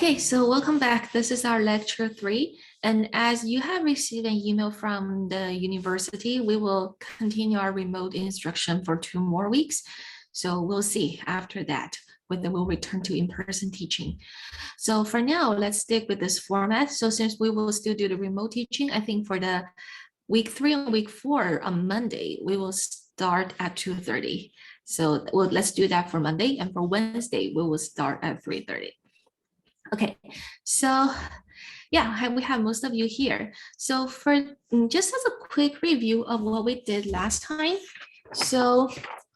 Okay, so welcome back. This is our lecture 3. And as you have received an email from the university, we will continue our remote instruction for 2 more weeks. So we'll see after that whether we'll return to in-person teaching. So for now, let's stick with this format. So since we will still do the remote teaching, I think for the week 3 and week 4 on Monday, we will start at 2:30. So let's do that for Monday. And for Wednesday, we will start at 3:30. Okay, so yeah, we have most of you here. So for just as a quick review of what we did last time. So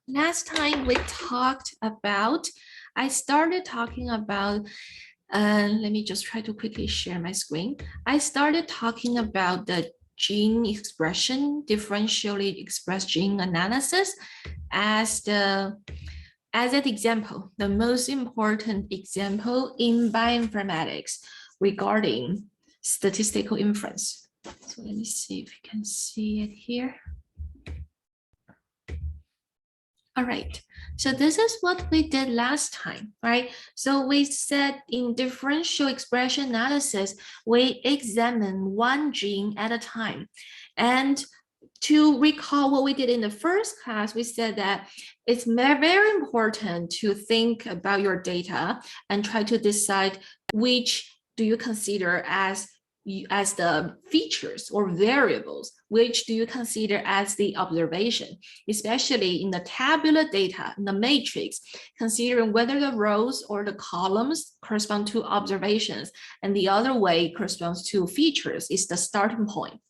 last time we talked about, I started talking about, let me just try to quickly share my screen. I started talking about the gene expression, differentially expressed gene analysis as an example, the most important example in bioinformatics regarding statistical inference. So let me see if you can see it here. All right, so this is what we did last time, right? So we said in differential expression analysis, we examine one gene at a time. And to recall what we did in the first class, we said that it's very important to think about your data and try to decide which do you consider as the features or variables, which do you consider as the observation, especially in the tabular data, in the matrix, considering whether the rows or the columns correspond to observations and the other way corresponds to features is the starting point.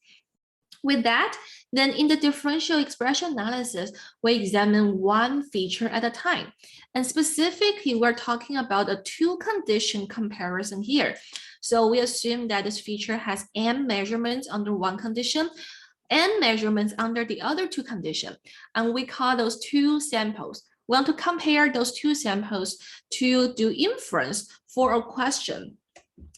With that, then in the differential expression analysis, we examine one feature at a time. And specifically, we're talking about a two-condition comparison here. So we assume that this feature has n measurements under one condition, n measurements under the other two conditions. And we call those two samples. We want to compare those two samples to do inference for a question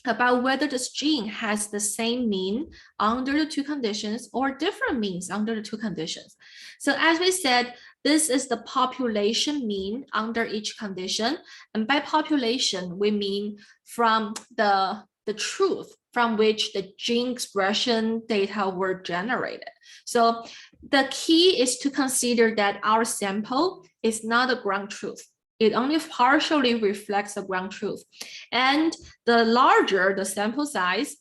about whether this gene has the same mean under the two conditions or different means under the two conditions. So as we said, this is the population mean under each condition. And by population, we mean from the truth from which the gene expression data were generated. So the key is to consider that our sample is not a ground truth. It only partially reflects the ground truth. And the larger the sample size,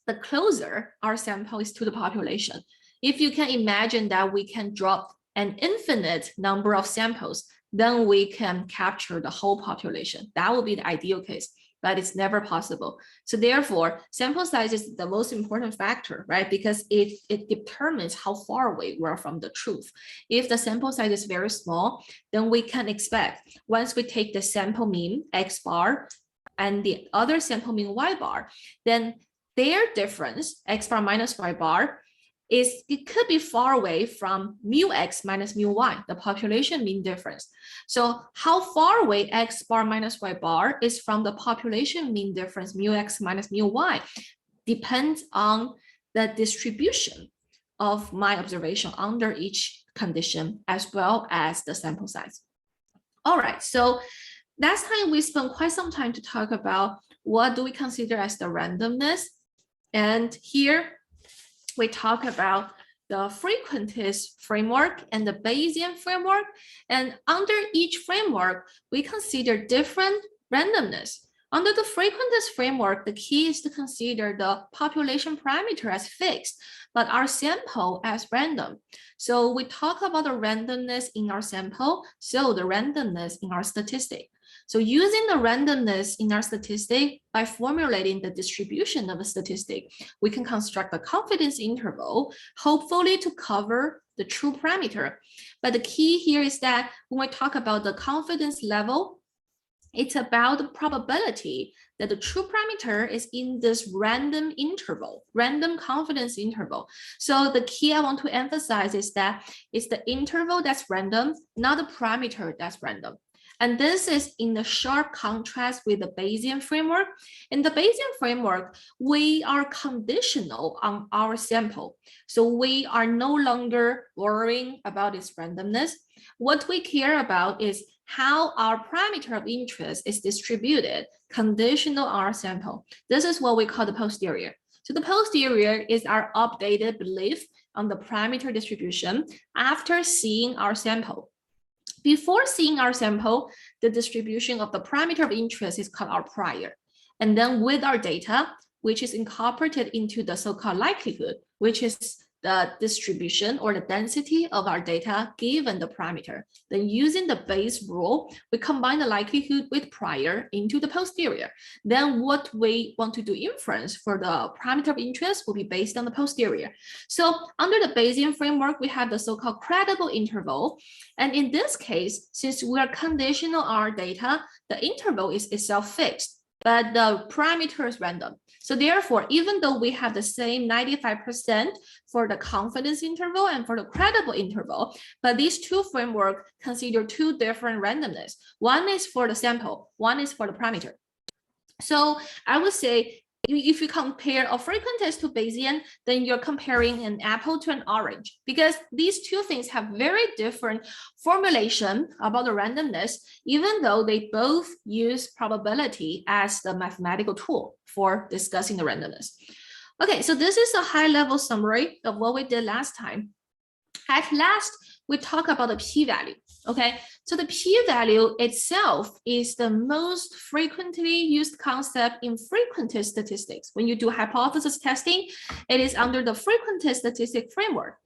the closer our sample is to the population. If you can imagine that we can drop an infinite number of samples, then we can capture the whole population. That would be the ideal case, but it's never possible. So therefore, sample size is the most important factor, right? Because it determines how far away we're from the truth. If the sample size is very small, then we can expect once we take the sample mean X bar and the other sample mean Y bar, then their difference, X bar minus Y bar, it could be far away from mu X minus mu Y, the population mean difference. So how far away X bar minus Y bar is from the population mean difference mu X minus mu Y depends on the distribution of my observation under each condition as well as the sample size. All right, so last time we spent quite some time to talk about what do we consider as the randomness. And here we talk about the frequentist framework and the Bayesian framework. And under each framework, we consider different randomness. Under the frequentist framework, the key is to consider the population parameter as fixed, but our sample as random. So we talk about the randomness in our sample, so the randomness in our statistic. So using the randomness in our statistic by formulating the distribution of a statistic, we can construct a confidence interval, hopefully to cover the true parameter. But the key here is that when we talk about the confidence level, it's about the probability that the true parameter is in this random interval, random confidence interval. So the key I want to emphasize is that it's the interval that's random, not the parameter that's random. And this is in the sharp contrast with the Bayesian framework. In the Bayesian framework, we are conditional on our sample. So we are no longer worrying about its randomness. What we care about is how our parameter of interest is distributed conditional on our sample. This is what we call the posterior. So the posterior is our updated belief on the parameter distribution after seeing our sample. Before seeing our sample, the distribution of the parameter of interest is called our prior. And then with our data, which is incorporated into the so-called likelihood, which is the distribution or the density of our data given the parameter. Then using the Bayes rule, we combine the likelihood with prior into the posterior. Then what we want to do inference for the parameter of interest will be based on the posterior. So under the Bayesian framework, we have the so-called credible interval. And in this case, since we are conditional on our data, the interval is itself fixed, but the parameter is random. So therefore, even though we have the same 95% for the confidence interval and for the credible interval, but these two frameworks consider two different randomness. One is for the sample, one is for the parameter. So I would say, if you compare a frequentist to Bayesian, then you're comparing an apple to an orange, because these two things have very different formulation about the randomness, even though they both use probability as the mathematical tool for discussing the randomness. Okay, so this is a high-level summary of what we did last time. At last, we talk about the p-value. Okay, so the p-value itself is the most frequently used concept in frequentist statistics. When you do hypothesis testing, it is under the frequentist statistic framework.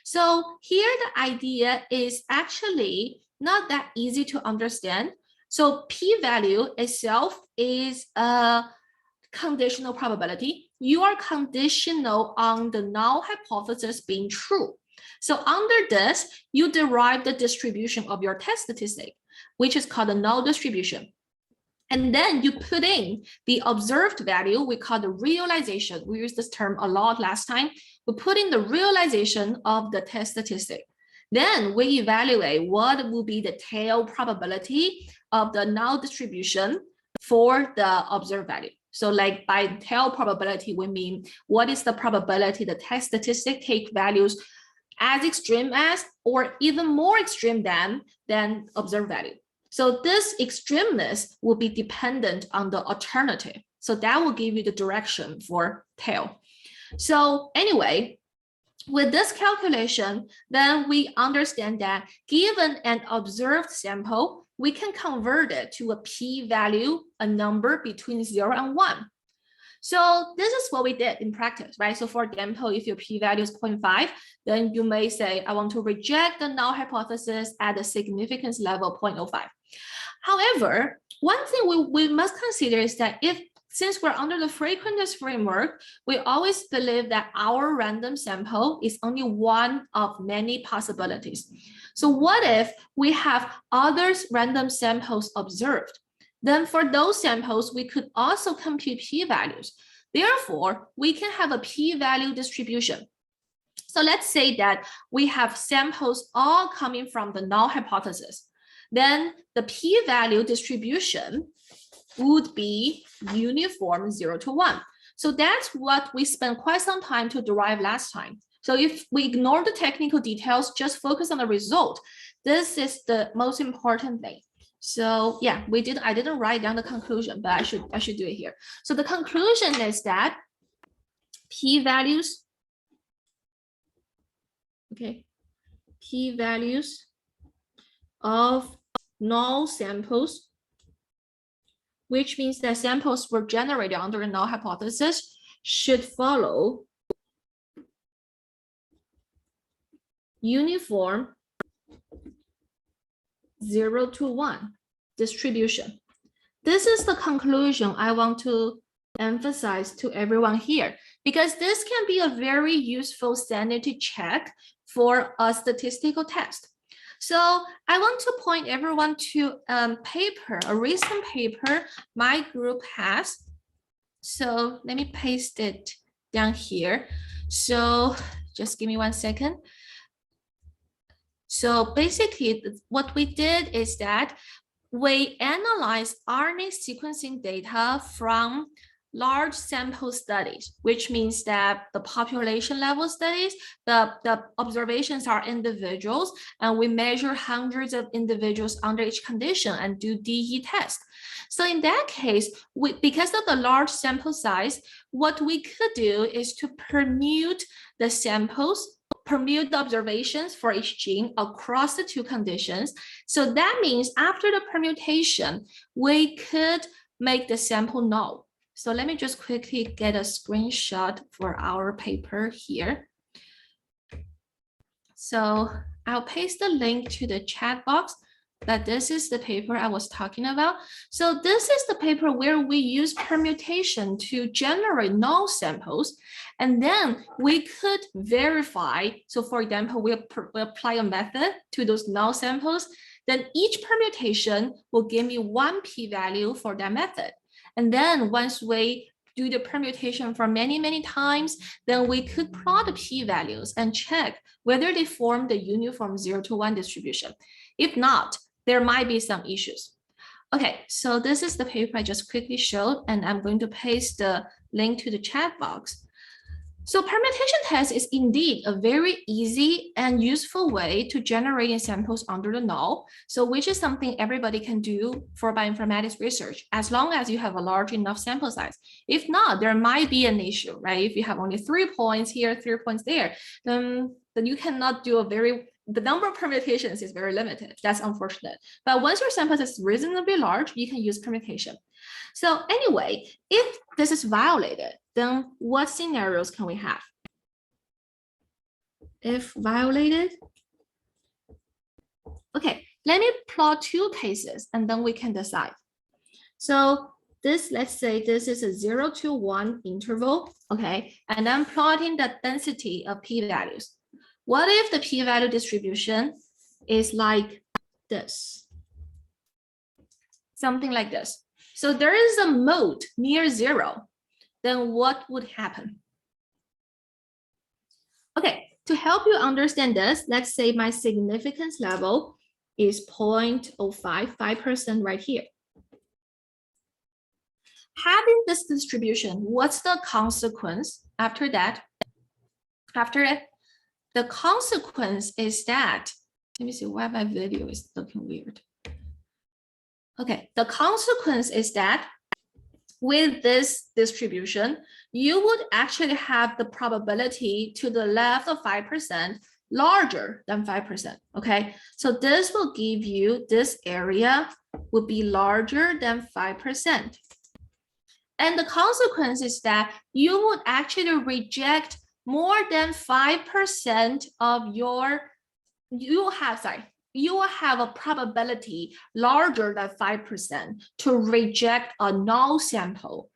So here the idea is actually not that easy to understand. So p-value itself is a conditional probability. You are conditional on the null hypothesis being true. So under this, you derive the distribution of your test statistic, which is called the null distribution. And then you put in the observed value, we call the realization. We used this term a lot last time. We put in the realization of the test statistic. Then we evaluate what will be the tail probability of the null distribution for the observed value. So like by tail probability, we mean what is the probability the test statistic take values as extreme as or even more extreme than observed value. So this extremeness will be dependent on the alternative. So that will give you the direction for tail. So anyway, with this calculation, then we understand that given an observed sample, we can convert it to a p-value, a number between 0 and 1. So this is what we did in practice, right? So for example, if your p-value is 0.5, then you may say, I want to reject the null hypothesis at the significance level 0.05. However, one thing we must consider is that since we're under the frequentist framework, we always believe that our random sample is only one of many possibilities. So what if we have other random samples observed? Then for those samples, we could also compute p-values. Therefore, we can have a p-value distribution. So let's say that we have samples all coming from the null hypothesis. Then the p-value distribution would be uniform 0 to 1. So that's what we spent quite some time to derive last time. So if we ignore the technical details, just focus on the result, this is the most important thing. So yeah, I didn't write down the conclusion, but I should do it here. So the conclusion is that p-values, okay, p-values of null samples, which means that samples were generated under a null hypothesis, should follow uniform 0 to 1 distribution. This is the conclusion I want to emphasize to everyone here, because this can be a very useful sanity check for a statistical test. So I want to point everyone to a recent paper my group has. So let me paste it down here. So just give me 1 second. So basically what we did is that we analyzed RNA sequencing data from large sample studies, which means that the population level studies, the observations are individuals, and we measure hundreds of individuals under each condition and do DE test. So in that case, because of the large sample size, what we could do is to permute the samples, permute the observations for each gene across the two conditions. So that means after the permutation, we could make the sample null. So let me just quickly get a screenshot for our paper here. So I'll paste the link to the chat box, but this is the paper I was talking about. So this is the paper where we use permutation to generate null samples, and then we could verify. So for example, we apply a method to those null samples, then each permutation will give me one p-value for that method. And then once we do the permutation for many, many times, then we could plot the p-values and check whether they form the uniform 0 to 1 distribution. If not, there might be some issues. Okay, so this is the paper I just quickly showed, and I'm going to paste the link to the chat box. So permutation test is indeed a very easy and useful way to generate samples under the null. So which is something everybody can do for bioinformatics research, as long as you have a large enough sample size. If not, there might be an issue, right? If you have only 3 points here, 3 points there, then you cannot do the number of permutations is very limited. That's unfortunate. But once your sample is reasonably large, you can use permutation. So anyway, if this is violated, then what scenarios can we have? If violated, okay, let me plot 2 cases and then we can decide. So this, let's say this is a 0 to 1 interval, okay, and I'm plotting the density of p-values. What if the p-value distribution is like this? Something like this. So there is a mode near 0. Then what would happen? Okay, to help you understand this, let's say my significance level is 0.055% right here. Having this distribution, what's the consequence after that? After it, the consequence is that, let me see why my video is looking weird. Okay, the consequence is that with this distribution, you would actually have the probability to the left of 5% larger than 5%, okay? So this will give you, this area would be larger than 5%. And the consequence is that you would actually reject more than 5% of your, you will have a probability larger than 5% to reject a null sample.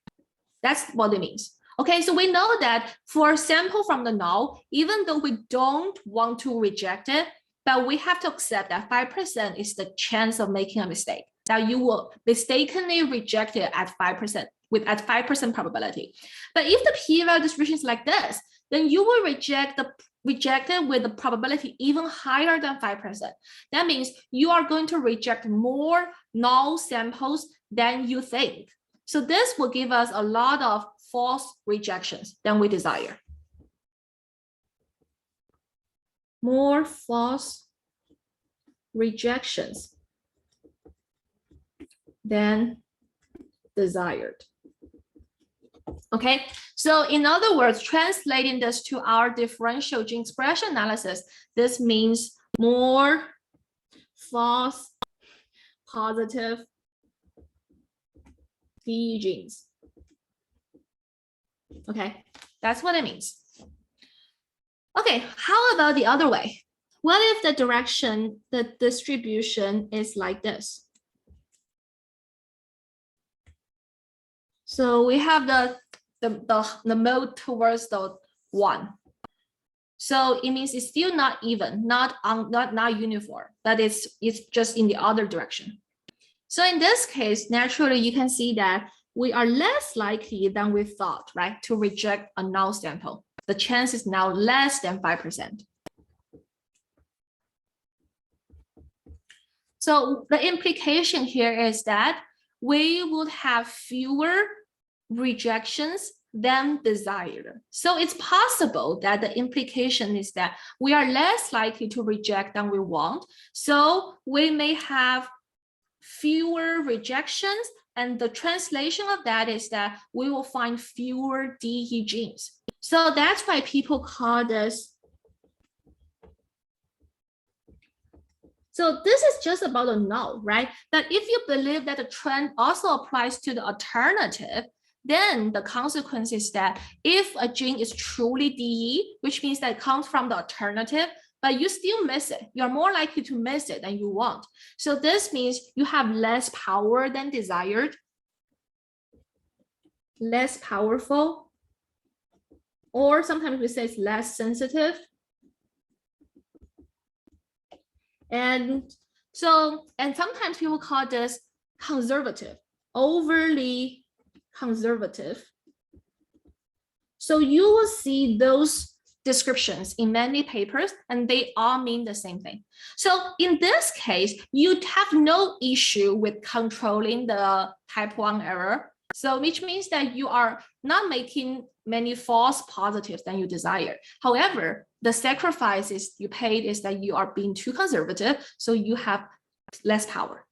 That's what it means. Okay, so we know that for a sample from the null, even though we don't want to reject it, but we have to accept that 5% is the chance of making a mistake. Now you will mistakenly reject it at 5%, at 5% probability. But if the p-value distribution is like this, then you will reject it with the probability even higher than 5%. That means you are going to reject more null samples than you think. So this will give us a lot of false rejections than we desire. More false rejections than desired. Okay, so in other words, translating this to our differential gene expression analysis, this means more false positive D genes. Okay, that's what it means. Okay, how about the other way? What if the direction, the distribution is like this? So we have the mode towards the 1. So it means it's still not even, not uniform, but it's just in the other direction. So in this case, naturally, you can see that we are less likely than we thought, right, to reject a null sample. The chance is now less than 5%. So the implication here is that we would have fewer rejections than desired. So it's possible that the implication is that we are less likely to reject than we want. So we may have fewer rejections, and the translation of that is that we will find fewer DE genes. So that's why people call this. So this is just about a null, right? That if you believe that the trend also applies to the alternative, then the consequence is that if a gene is truly DE, which means that it comes from the alternative, but you still miss it, you're more likely to miss it than you want. So this means you have less power than desired, less powerful, or sometimes we say it's less sensitive. And sometimes people call this conservative, overly conservative. So you will see those descriptions in many papers, and they all mean the same thing. So in this case, you have no issue with controlling the type 1 error. So which means that you are not making many false positives than you desire. However, the sacrifices you paid is that you are being too conservative, so you have less power.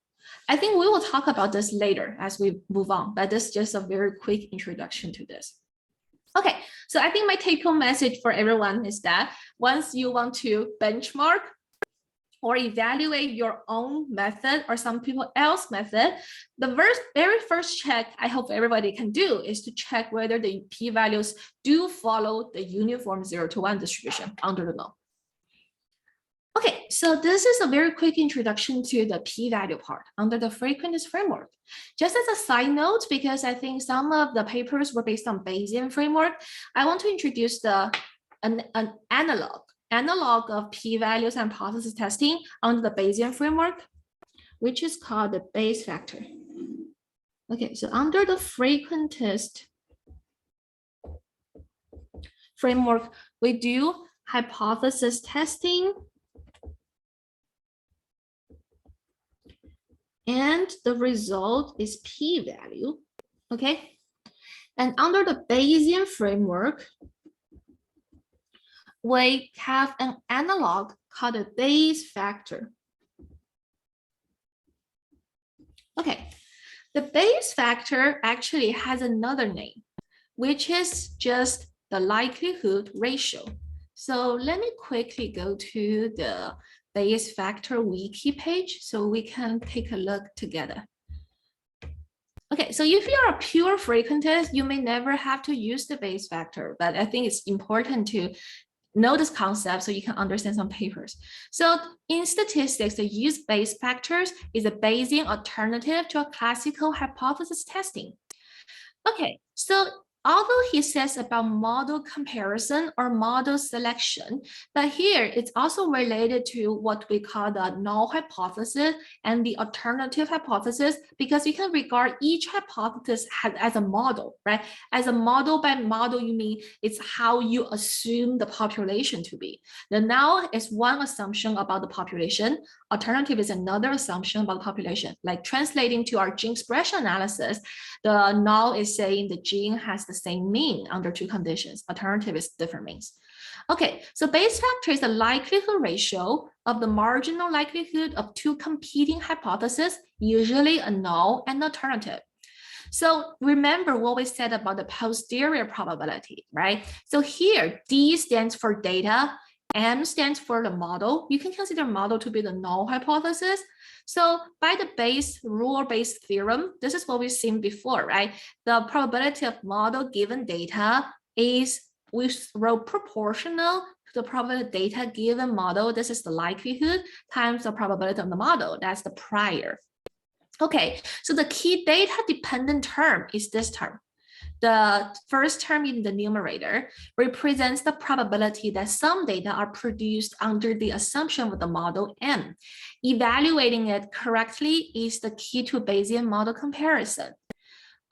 I think we will talk about this later as we move on, but this is just a very quick introduction to this. Okay, so I think my take-home message for everyone is that once you want to benchmark or evaluate your own method or some people else's method, the very first check I hope everybody can do is to check whether the p-values do follow the uniform 0 to 1 distribution under the null. Okay, so this is a very quick introduction to the p-value part under the frequentist framework. Just as a side note, because I think some of the papers were based on Bayesian framework, I want to introduce an analog of p-values and hypothesis testing under the Bayesian framework, which is called the Bayes factor. Okay, so under the frequentist framework, we do hypothesis testing, and the result is p-value, okay? And under the Bayesian framework, we have an analog called the Bayes factor. Okay, the Bayes factor actually has another name, which is just the likelihood ratio. So let me quickly go to the Bayes factor wiki page so we can take a look together. Okay, so if you are a pure frequentist, you may never have to use the Bayes factor, but I think it's important to know this concept so you can understand some papers. So in statistics, the use Bayes factors is a Bayesian alternative to a classical hypothesis testing. Okay, so although he says about model comparison or model selection, but here it's also related to what we call the null hypothesis and the alternative hypothesis, because you can regard each hypothesis as a model, right? As a model by model, you mean it's how you assume the population to be. The null is one assumption about the population. Alternative is another assumption about the population. Like translating to our gene expression analysis, the null is saying the gene has the same mean under two conditions. Alternative is different means. Okay, so Bayes factor is the likelihood ratio of the marginal likelihood of two competing hypotheses, usually a null and alternative. So remember what we said about the posterior probability, right? So here, D stands for data, M stands for the model. You can consider model to be the null hypothesis. So by the Bayes rule or Bayes theorem, this is what we've seen before, right? The probability of model given data is, we wrote proportional to the probability of data given model. This is the likelihood times the probability of the model. That's the prior. Okay, so the key data dependent term is this term. The first term in the numerator represents the probability that some data are produced under the assumption of the model M. Evaluating it correctly is the key to Bayesian model comparison.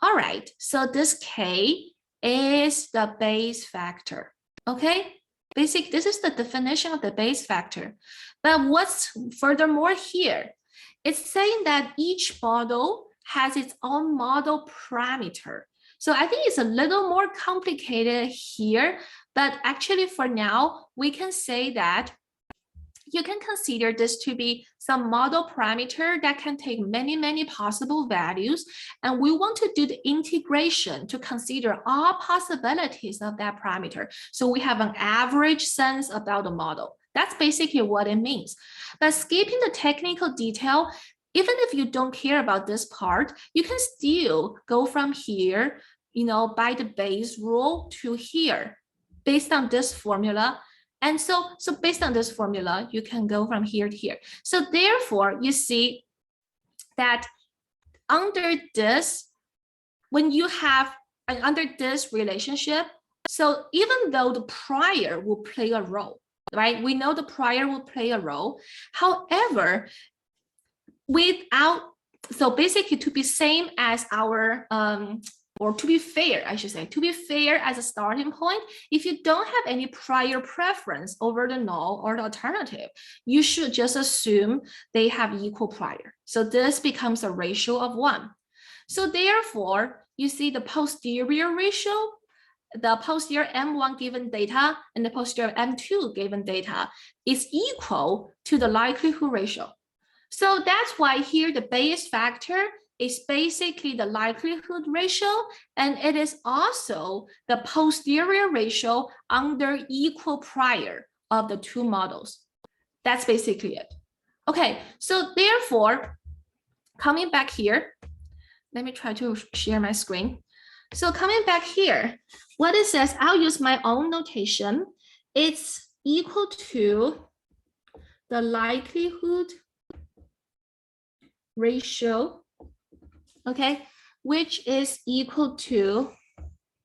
All right, so this K is the Bayes factor, okay? This is the definition of the Bayes factor. But what's furthermore here? It's saying that each model has its own model parameter. So I think it's a little more complicated here, but actually for now, we can say that you can consider this to be some model parameter that can take many, many possible values. And we want to do the integration to consider all possibilities of that parameter. So we have an average sense about the model. That's basically what it means. But skipping the technical detail, even if you don't care about this part, you can still go from here, by the Bayes rule to here, based on this formula. And so based on this formula, you can go from here to here. So therefore, you see that under this, when you have under this relationship, so even though the prior will play a role, right? We know the prior will play a role. However, so basically to be same as our, or to be fair, I should say, to be fair as a starting point, if you don't have any prior preference over the null or the alternative, you should just assume they have equal prior. So this becomes a ratio of 1. So therefore, you see the posterior ratio, the posterior M1 given data and the posterior M2 given data is equal to the likelihood ratio. So that's why here the Bayes factor is basically the likelihood ratio, and it is also the posterior ratio under equal prior of the two models. That's basically it. Okay, so therefore, coming back here, let me try to share my screen. So coming back here, what it says, I'll use my own notation. It's equal to the likelihood ratio, okay, which is equal to,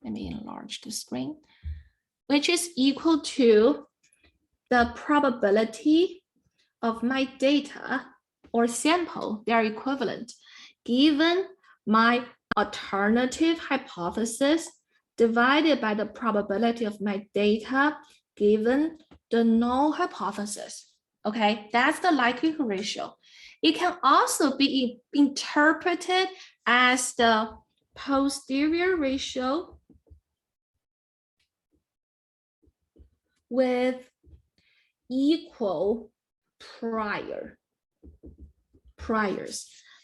let me enlarge the screen, which is equal to the probability of my data or sample, they are equivalent, given my alternative hypothesis divided by the probability of my data given the null hypothesis. Okay, that's the likelihood ratio. It can also be interpreted as the posterior ratio with equal priors.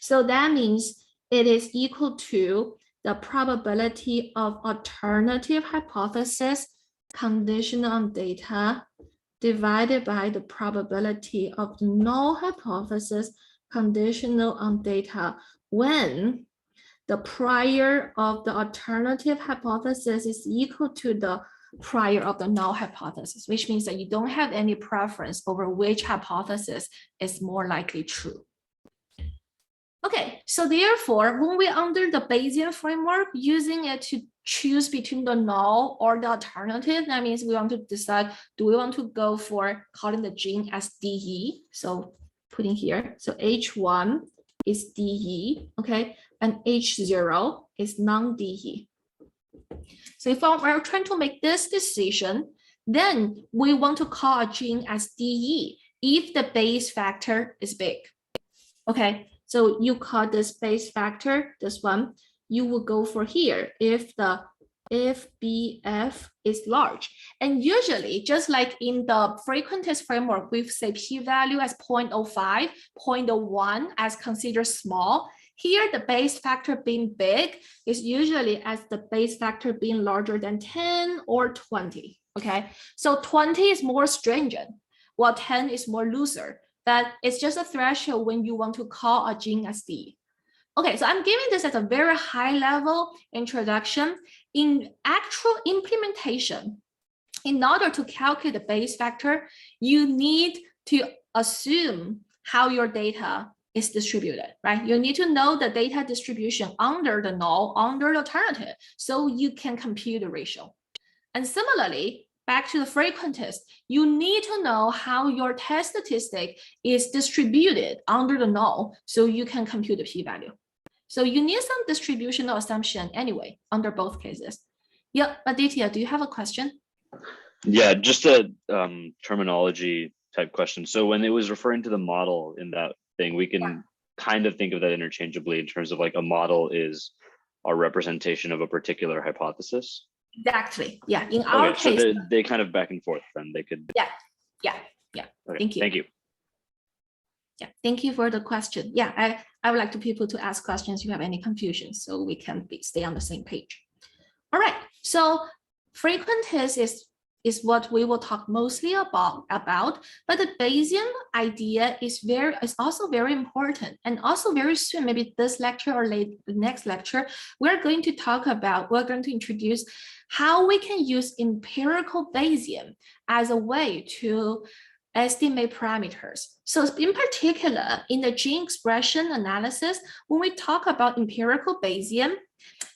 So that means it is equal to the probability of alternative hypothesis conditional on data divided by the probability of null hypothesis conditional on data when the prior of the alternative hypothesis is equal to the prior of the null hypothesis, which means that you don't have any preference over which hypothesis is more likely true. Okay, so therefore, when we're under the Bayesian framework, using it to choose between the null or the alternative, that means we want to decide, do we want to go for calling the gene as DE? So putting here, so H1 is DE, okay, and H0 is non-DE. So if we're trying to make this decision, then we want to call a gene as DE if the Bayes factor is big, okay? So you call this Bayes factor, this one, you will go for here if BF is large. And usually, just like in the frequentist framework, we say p-value as 0.05, 0.01 as considered small. Here, the Bayes factor being big is usually as the Bayes factor being larger than 10 or 20, okay? So 20 is more stringent, while 10 is more looser. But it's just a threshold when you want to call a gene as D. Okay, so I'm giving this as a very high level introduction. In actual implementation, in order to calculate the Bayes factor, you need to assume how your data is distributed, right? You need to know the data distribution under the null, under the alternative, so you can compute the ratio. And similarly, back to the frequentist, you need to know how your test statistic is distributed under the null so you can compute the p-value. So you need some distributional assumption anyway, under both cases. Yeah, Aditya, do you have a question? Yeah, just a terminology type question. So when it was referring to the model in that thing, we can kind of think of that interchangeably in terms of like a model is our representation of a particular hypothesis? Exactly. Yeah. In our Okay, so case. they kind of back and forth then they could. Yeah. Okay, Thank you. Thank you. Yeah, thank you for the question. Yeah, I would like to people to ask questions if you have any confusion so we can stay on the same page. All right, so frequentist is what we will talk mostly about, but the Bayesian idea is also very important, and also very soon, maybe this lecture or the next lecture, we're going to introduce how we can use empirical Bayesian as a way to estimate parameters. So in particular, in the gene expression analysis, when we talk about empirical Bayesian,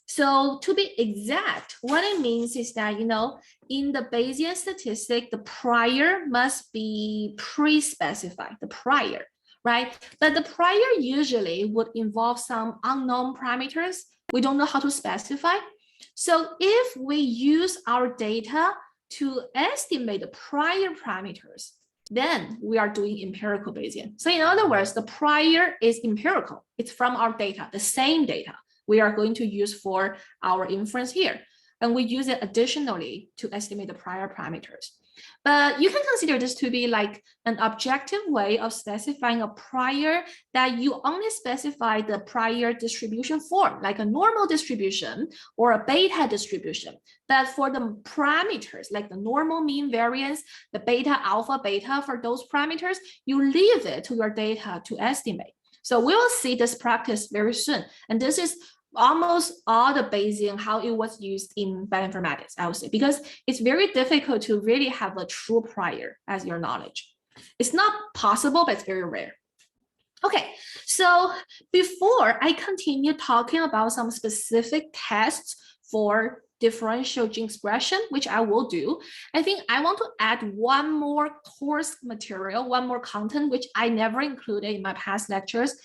so to be exact, what it means is that, in the Bayesian statistic, the prior must be pre-specified, the prior, right? But the prior usually would involve some unknown parameters we don't know how to specify. So if we use our data to estimate the prior parameters, then we are doing empirical Bayesian. So in other words, the prior is empirical. It's from our data, the same data we are going to use for our inference here. And we use it additionally to estimate the prior parameters. But you can consider this to be like an objective way of specifying a prior that you only specify the prior distribution form, like a normal distribution or a beta distribution. But for the parameters, like the normal mean variance, the beta, alpha, beta, for those parameters, you leave it to your data to estimate. So we will see this practice very soon. And this is almost all the Bayesian, how it was used in bioinformatics, I would say, because it's very difficult to really have a true prior as your knowledge. It's not possible, but it's very rare. Okay, so before I continue talking about some specific tests for differential gene expression, which I will do, I think I want to add one more course material, one more content, which I never included in my past lectures,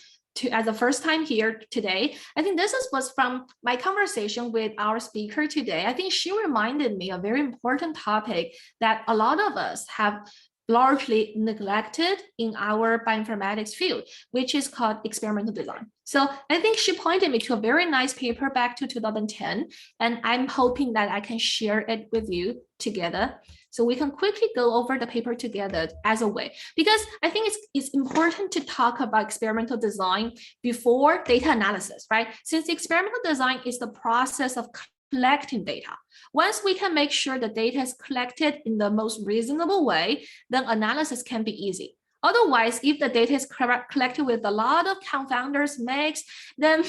as the first time here today. I think this was from my conversation with our speaker today. I think she reminded me a very important topic that a lot of us have largely neglected in our bioinformatics field, which is called experimental design. So I think she pointed me to a very nice paper back to 2010, and I'm hoping that I can share it with you together. So we can quickly go over the paper together as a way, because I think it's important to talk about experimental design before data analysis, right? Since experimental design is the process of collecting data. Once we can make sure the data is collected in the most reasonable way, then analysis can be easy. Otherwise, if the data is collected with a lot of confounders mix, then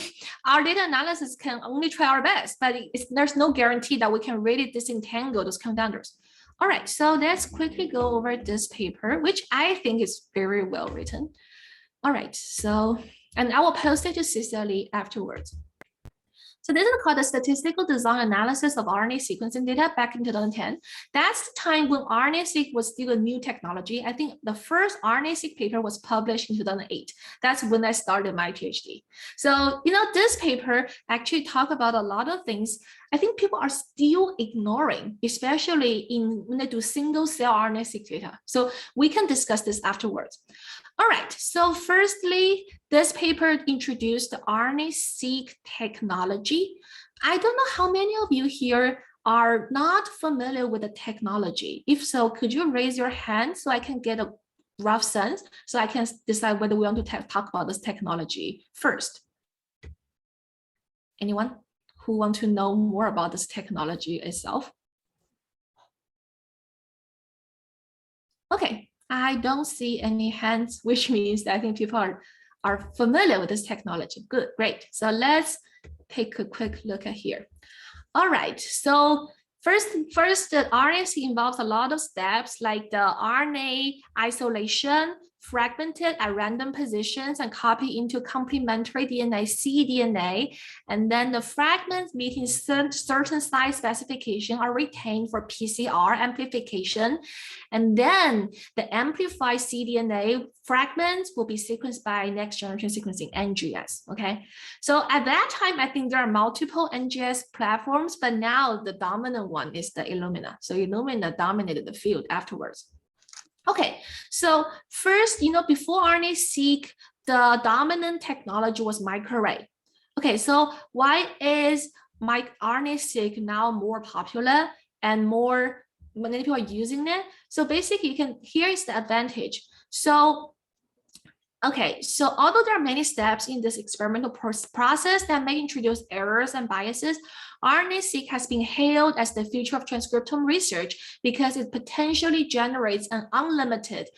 our data analysis can only try our best, but there's no guarantee that we can really disentangle those confounders. All right, so let's quickly go over this paper, which I think is very well written. All right, so, and I will post it to Cecily afterwards. So this is called the statistical design analysis of RNA sequencing data back in 2010. That's the time when RNA-seq was still a new technology. I think the first RNA-seq paper was published in 2008. That's when I started my PhD. So, this paper actually talked about a lot of things I think people are still ignoring, especially when they do single cell RNA-seq data. So we can discuss this afterwards. All right, so firstly, this paper introduced the RNA-seq technology. I don't know how many of you here are not familiar with the technology. If so, could you raise your hand so I can get a rough sense, so I can decide whether we want to talk about this technology first? Anyone who want to know more about this technology itself? Okay. I don't see any hands, which means that I think people are familiar with this technology. Good, great. So let's take a quick look at here. All right, so first the RNA involves a lot of steps like the RNA isolation, fragmented at random positions and copy into complementary DNA, cDNA, and then the fragments meeting certain size specification are retained for PCR amplification, and then the amplified cDNA fragments will be sequenced by next generation sequencing, NGS, okay? So at that time, I think there are multiple NGS platforms, but now the dominant one is the Illumina. So Illumina dominated the field afterwards. Okay, so first, before RNA-seq, the dominant technology was microarray. Okay, so why is my RNA-seq now more popular and many people are using it? So basically, here is the advantage. So okay, so although there are many steps in this experimental process that may introduce errors and biases, RNA-seq has been hailed as the future of transcriptome research because it potentially generates an unlimited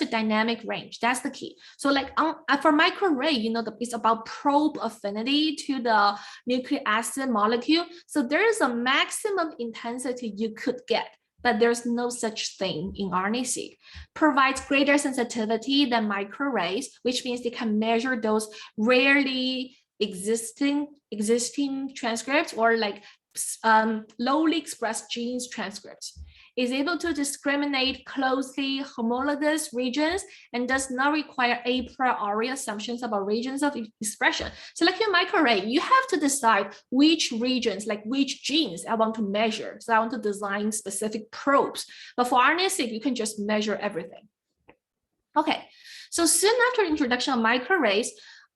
dynamic range. That's the key. So like for microarray, it's about probe affinity to the nucleic acid molecule. So there is a maximum intensity you could get, but there's no such thing in RNA-seq. Provides greater sensitivity than microarrays, which means they can measure those rarely existing transcripts or like lowly expressed genes transcripts. Is able to discriminate closely homologous regions and does not require a priori assumptions about regions of expression. So like your microarray, you have to decide which regions, like which genes I want to measure. So I want to design specific probes. But for RNA-seq, you can just measure everything. Okay, so soon after the introduction of microarrays,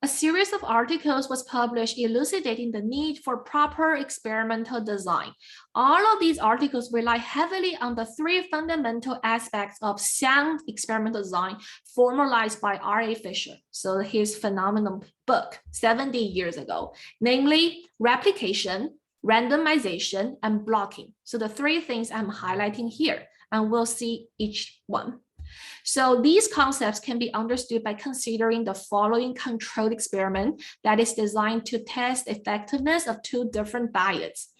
a series of articles was published elucidating the need for proper experimental design. All of these articles rely heavily on the three fundamental aspects of sound experimental design formalized by R.A. Fisher. So his phenomenal book 70 years ago, namely replication, randomization, and blocking. So the three things I'm highlighting here, and we'll see each one. So these concepts can be understood by considering the following controlled experiment that is designed to test effectiveness of two different diets.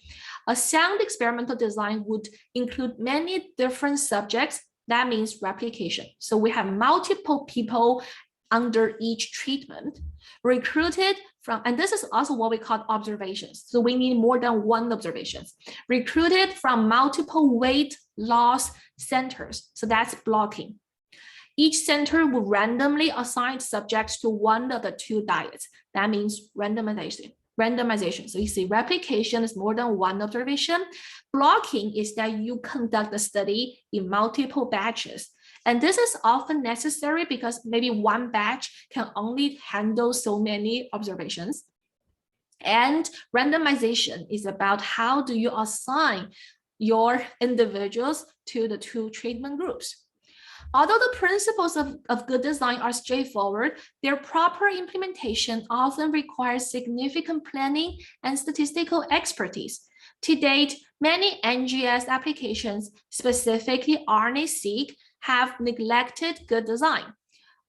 A sound experimental design would include many different subjects. That means replication. So we have multiple people under each treatment recruited from, and this is also what we call observations. So we need more than one observations. Recruited from multiple weight loss centers. So that's blocking. Each center will randomly assign subjects to one of the two diets. That means randomization. So you see replication is more than one observation. Blocking is that you conduct the study in multiple batches. And this is often necessary because maybe one batch can only handle so many observations. And randomization is about how do you assign your individuals to the two treatment groups. Although the principles of good design are straightforward, their proper implementation often requires significant planning and statistical expertise. To date, many NGS applications, specifically RNA-seq, have neglected good design.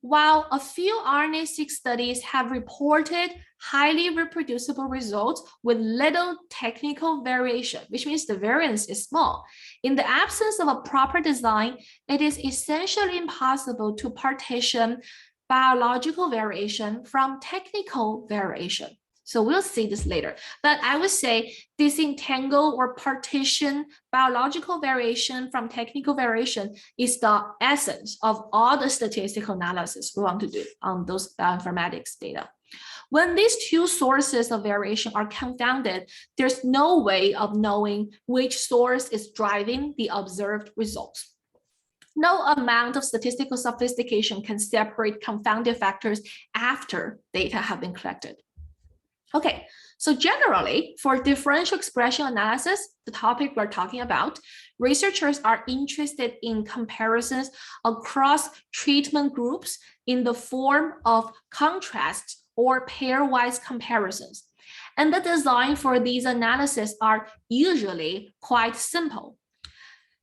While a few RNA-seq studies have reported highly reproducible results with little technical variation, which means the variance is small. In the absence of a proper design, it is essentially impossible to partition biological variation from technical variation. So we'll see this later. But I would say disentangle or partition biological variation from technical variation is the essence of all the statistical analysis we want to do on those bioinformatics data. When these two sources of variation are confounded, there's no way of knowing which source is driving the observed results. No amount of statistical sophistication can separate confounded factors after data have been collected. Okay, so generally, for differential expression analysis, the topic we're talking about, researchers are interested in comparisons across treatment groups in the form of contrasts or pairwise comparisons. And the design for these analyses are usually quite simple.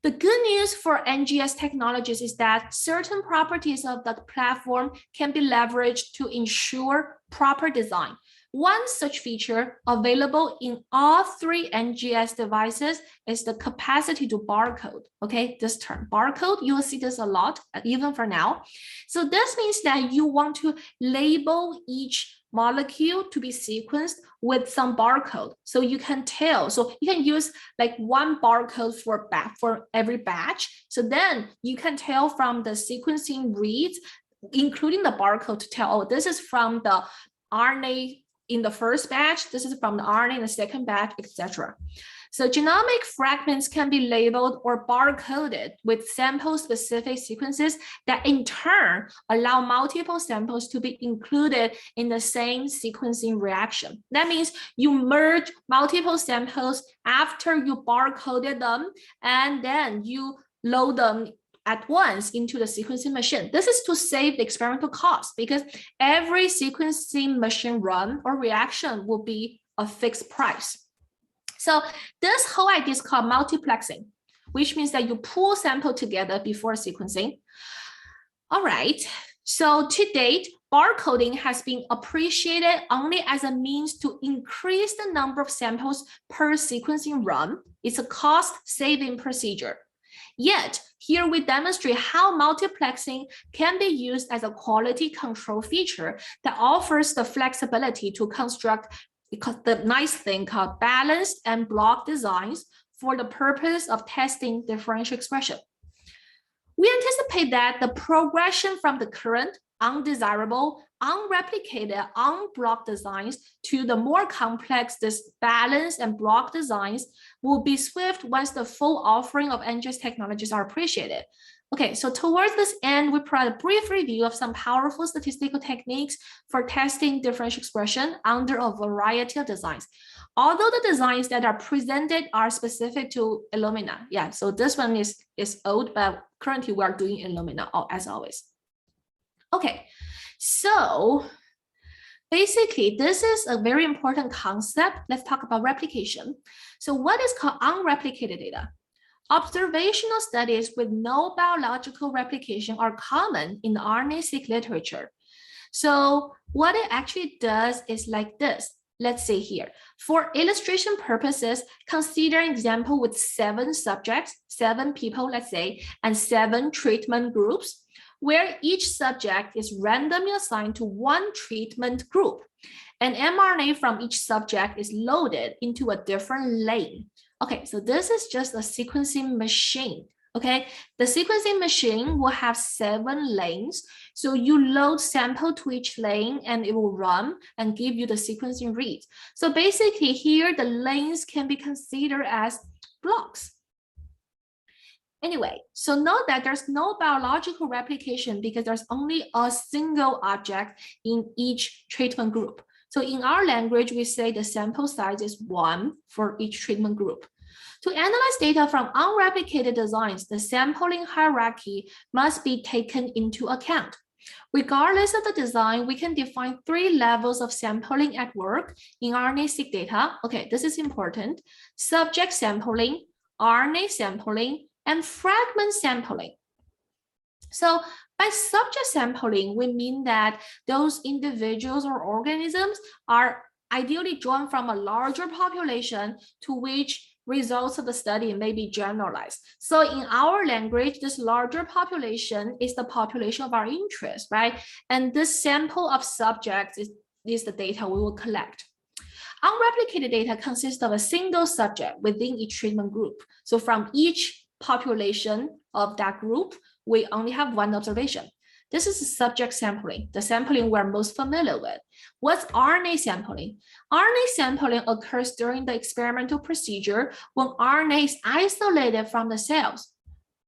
The good news for NGS technologies is that certain properties of the platform can be leveraged to ensure proper design. One such feature available in all three NGS devices is the capacity to barcode. Okay, this term barcode, you will see this a lot, even for now. So this means that you want to label each molecule to be sequenced with some barcode. So you can tell, so you can use like one barcode for every batch. So then you can tell from the sequencing reads, including the barcode to tell, oh, this is from the RNA in the first batch, this is from the RNA in the second batch, etc. So genomic fragments can be labeled or barcoded with sample-specific sequences that in turn allow multiple samples to be included in the same sequencing reaction. That means you merge multiple samples after you barcoded them, and then you load them at once into the sequencing machine. This is to save the experimental cost because every sequencing machine run or reaction will be a fixed price. So this whole idea is called multiplexing, which means that you pool sample together before sequencing. All right, so to date, barcoding has been appreciated only as a means to increase the number of samples per sequencing run. It's a cost-saving procedure. Yet, here we demonstrate how multiplexing can be used as a quality control feature that offers the flexibility to construct the nice thing called balanced and block designs for the purpose of testing differential expression. We anticipate that the progression from the current undesirable, unreplicated, unblocked designs to the more complex, this balanced and block designs will be swift once the full offering of NGS technologies are appreciated. Okay, so towards this end, we provide a brief review of some powerful statistical techniques for testing differential expression under a variety of designs. Although the designs that are presented are specific to Illumina. Yeah, so this one is old, but currently we are doing Illumina as always. Okay, so basically, this is a very important concept. Let's talk about replication. So what is called unreplicated data? Observational studies with no biological replication are common in the RNA-seq literature. So what it actually does is like this. Let's say here, for illustration purposes, consider an example with 7 subjects, 7 people, let's say, and 7 treatment groups, where each subject is randomly assigned to one treatment group. An mRNA from each subject is loaded into a different lane. Okay, so this is just a sequencing machine. Okay, the sequencing machine will have 7 lanes. So you load sample to each lane and it will run and give you the sequencing reads. So basically here, the lanes can be considered as blocks. Anyway, so note that there's no biological replication because there's only a single object in each treatment group. So in our language, we say the sample size is 1 for each treatment group. To analyze data from unreplicated designs, the sampling hierarchy must be taken into account. Regardless of the design, we can define 3 levels of sampling at work in RNA-seq data. Okay, this is important. Subject sampling, RNA sampling, and fragment sampling. So by subject sampling, we mean that those individuals or organisms are ideally drawn from a larger population to which results of the study may be generalized. So in our language, this larger population is the population of our interest, right? And this sample of subjects is the data we will collect. Unreplicated data consists of a single subject within each treatment group. So from each population of that group, we only have 1 observation. This is subject sampling, the sampling we're most familiar with. What's RNA sampling? RNA sampling occurs during the experimental procedure when RNA is isolated from the cells.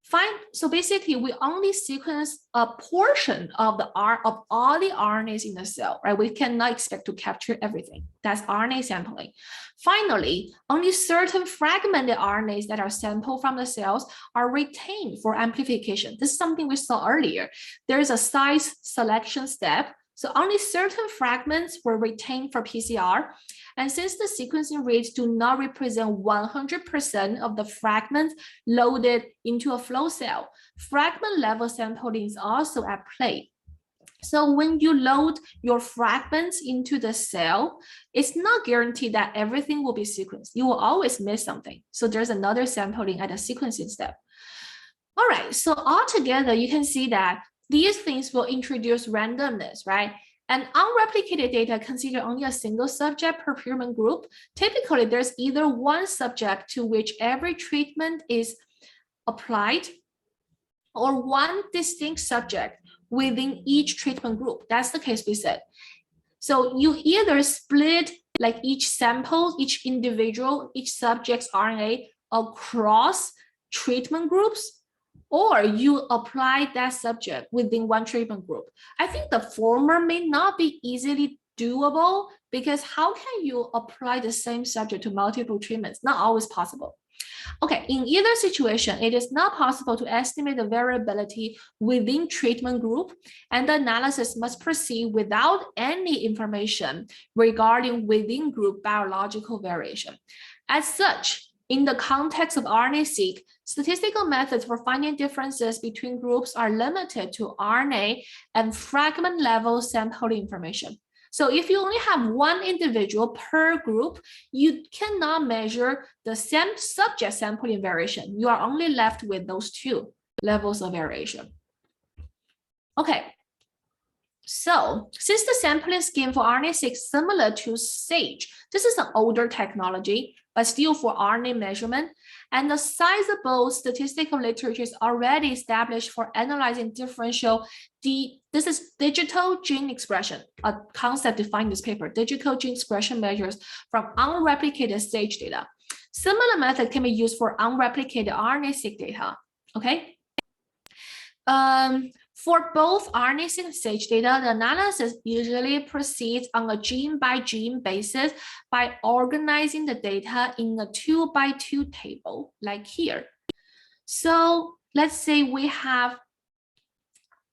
Fine. So basically, we only sequence a portion of all the RNAs in the cell, right? We cannot expect to capture everything. That's RNA sampling. Finally, only certain fragmented RNAs that are sampled from the cells are retained for amplification. This is something we saw earlier. There is a size selection step. So only certain fragments were retained for PCR. And since the sequencing reads do not represent 100% of the fragments loaded into a flow cell, fragment level sampling is also at play. So when you load your fragments into the cell, it's not guaranteed that everything will be sequenced. You will always miss something. So there's another sampling at a sequencing step. All right, so altogether, you can see that these things will introduce randomness, right? And unreplicated data consider only a single subject per treatment group. Typically, there's either 1 subject to which every treatment is applied or 1 distinct subject within each treatment group. That's the case we said. So you either split like each sample, each individual, each subject's RNA across treatment groups, or you apply that subject within one treatment group. I think the former may not be easily doable because how can you apply the same subject to multiple treatments? Not always possible. Okay, in either situation, it is not possible to estimate the variability within treatment group, and the analysis must proceed without any information regarding within group biological variation. As such, in the context of RNA-seq, statistical methods for finding differences between groups are limited to RNA and fragment level sample information. So if you only have one individual per group, you cannot measure the same subject sampling variation. You are only left with those two levels of variation. Okay. So since the sampling scheme for RNA-seq is similar to SAGE, this is an older technology, but still for RNA measurement, and the sizable statistical literature is already established for analyzing differential. This is digital gene expression, a concept defined in this paper, digital gene expression measures from unreplicated SAGE data. Similar method can be used for unreplicated RNA-seq data, okay? For both RNA-seq and SAGE data, the analysis usually proceeds on a gene-by-gene basis by organizing the data in a 2-by-2 table, like here. So let's say we have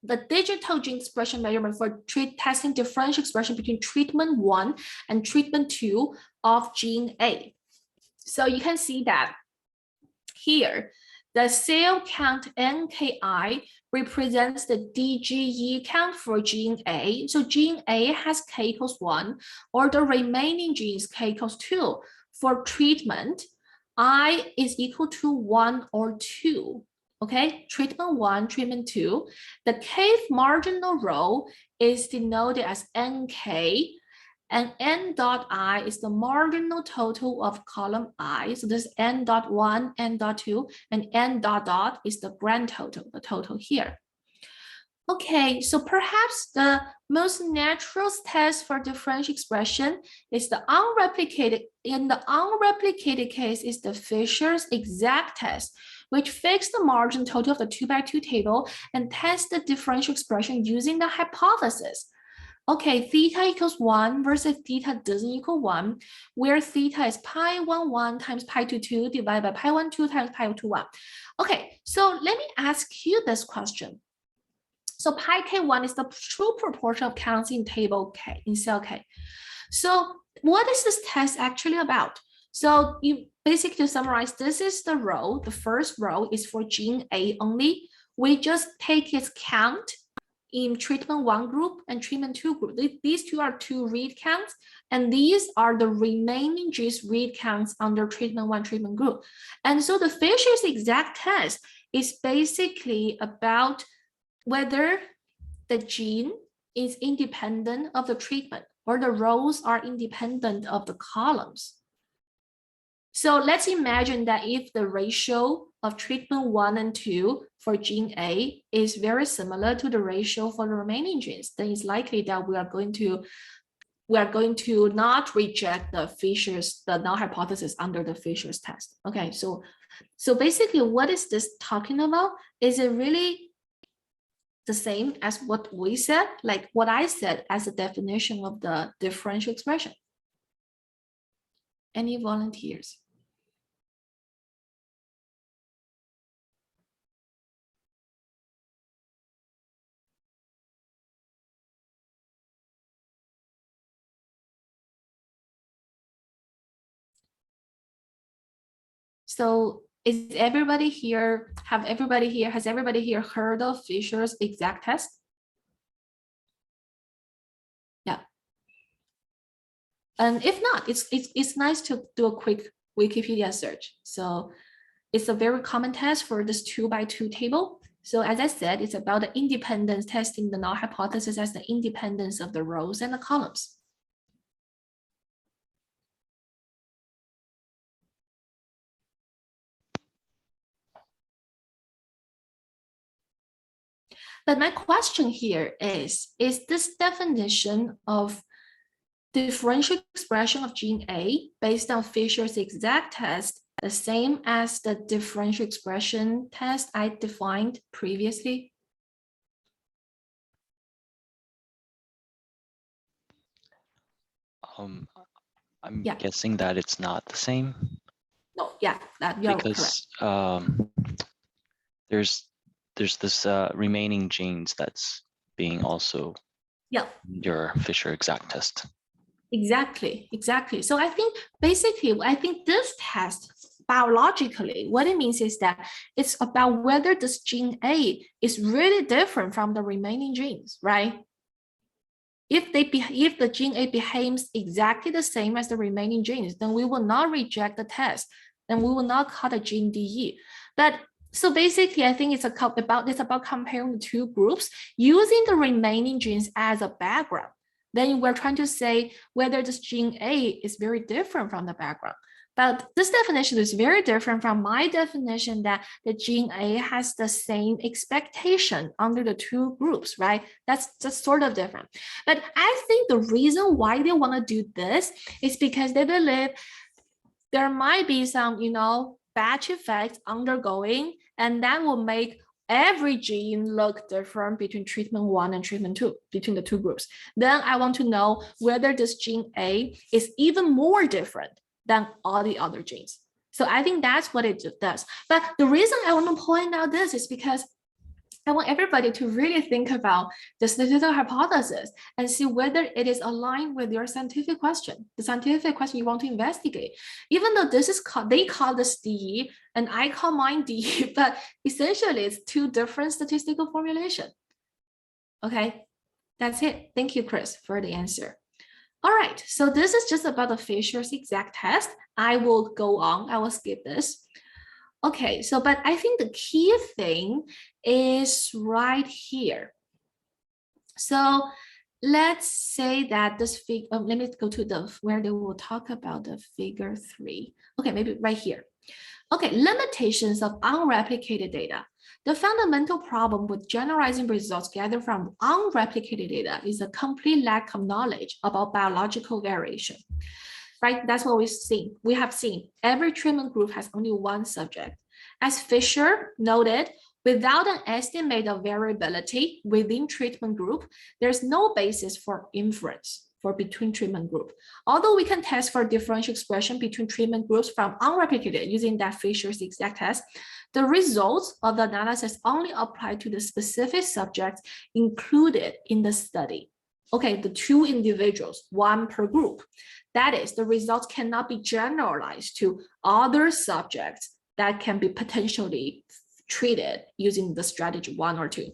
the digital gene expression measurement for testing differential expression between treatment 1 and treatment 2 of gene A. So you can see that here, the cell count NKI represents the DGE count for gene A. So gene A has K equals 1, or the remaining genes K equals 2. For treatment, I is equal to 1 or 2. Okay, treatment 1, treatment 2. The kth marginal row is denoted as NK, and n dot I is the marginal total of column I. So this is n dot 1, n dot 2, and n dot dot is the grand total, the total here. Okay, so perhaps the most natural test for differential expression is the unreplicated. In the unreplicated case is the Fisher's exact test, which fixes the margin total of the 2-by-2 table and tests the differential expression using the hypothesis. Okay, theta equals 1 versus theta doesn't equal 1, where theta is pi 1, 1 times pi 2, 2 divided by pi 1, 2 times pi 2, 1. Okay, so let me ask you this question. So pi k1 is the true proportion of counts in table K, in cell K. So what is this test actually about? So you basically, to summarize, this is the row. The first row is for gene A only. We just take its count in treatment 1 group and treatment 2 group. These two are 2 read counts, and these are the remaining genes read counts under treatment 1 treatment group. And so the Fisher's exact test is basically about whether the gene is independent of the treatment or the rows are independent of the columns. So let's imagine that if the ratio of treatment 1 and 2 for gene A is very similar to the ratio for the remaining genes, then it's likely that we are going to not reject the null hypothesis under the Fisher's test. Okay, so basically what is this talking about? Is it really the same as what we said, like what I said as a definition of the differential expression? Any volunteers? So has everybody here heard of Fisher's exact test? Yeah. And if not, it's nice to do a quick Wikipedia search. So it's a very common test for this 2-by-2 table. So as I said, it's about the independence, testing the null hypothesis as the independence of the rows and the columns. But my question here is this definition of differential expression of gene A based on Fisher's exact test the same as the differential expression test I defined previously? I'm Yeah. guessing that it's not the same No, yeah, that you're correct. because there's this remaining genes that's being also Yeah. your Fisher exact test. Exactly. So I think basically, this test biologically, what it means is that it's about whether this gene A is really different from the remaining genes, right? If the gene A behaves exactly the same as the remaining genes, then we will not reject the test, and we will not call the gene DE. But so basically, I think it's about comparing the two groups using the remaining genes as a background. Then we're trying to say whether this gene A is very different from the background. But this definition is very different from my definition that the gene A has the same expectation under the two groups, right? That's just sort of different. But I think the reason why they want to do this is because they believe there might be some, batch effects undergoing, and that will make every gene look different between treatment 1 and treatment 2, between the two groups. Then I want to know whether this gene A is even more different than all the other genes. So I think that's what it does. But the reason I want to point out this is because I want everybody to really think about the statistical hypothesis and see whether it is aligned with your scientific question, the scientific question you want to investigate. Even though this is called, they call this DE and I call mine DE, but essentially it's two different statistical formulation. Okay, that's it. Thank you, Chris, for the answer. All right, so this is just about the Fisher's exact test. I will go on, I will skip this. Okay, so, but I think the key thing is right here. So let's say that this figure, let me go to where they will talk about the figure 3. Okay, maybe right here. Okay, limitations of unreplicated data. The fundamental problem with generalizing results gathered from unreplicated data is a complete lack of knowledge about biological variation. Right, that's what we have seen. Every treatment group has only one subject. As Fisher noted, without an estimate of variability within treatment group, there's no basis for inference for between treatment group. Although we can test for differential expression between treatment groups from unreplicated using that Fisher's exact test, the results of the analysis only apply to the specific subjects included in the study. Okay, the two individuals, one per group. That is, the results cannot be generalized to other subjects that can be potentially treated using the strategy 1 or 2.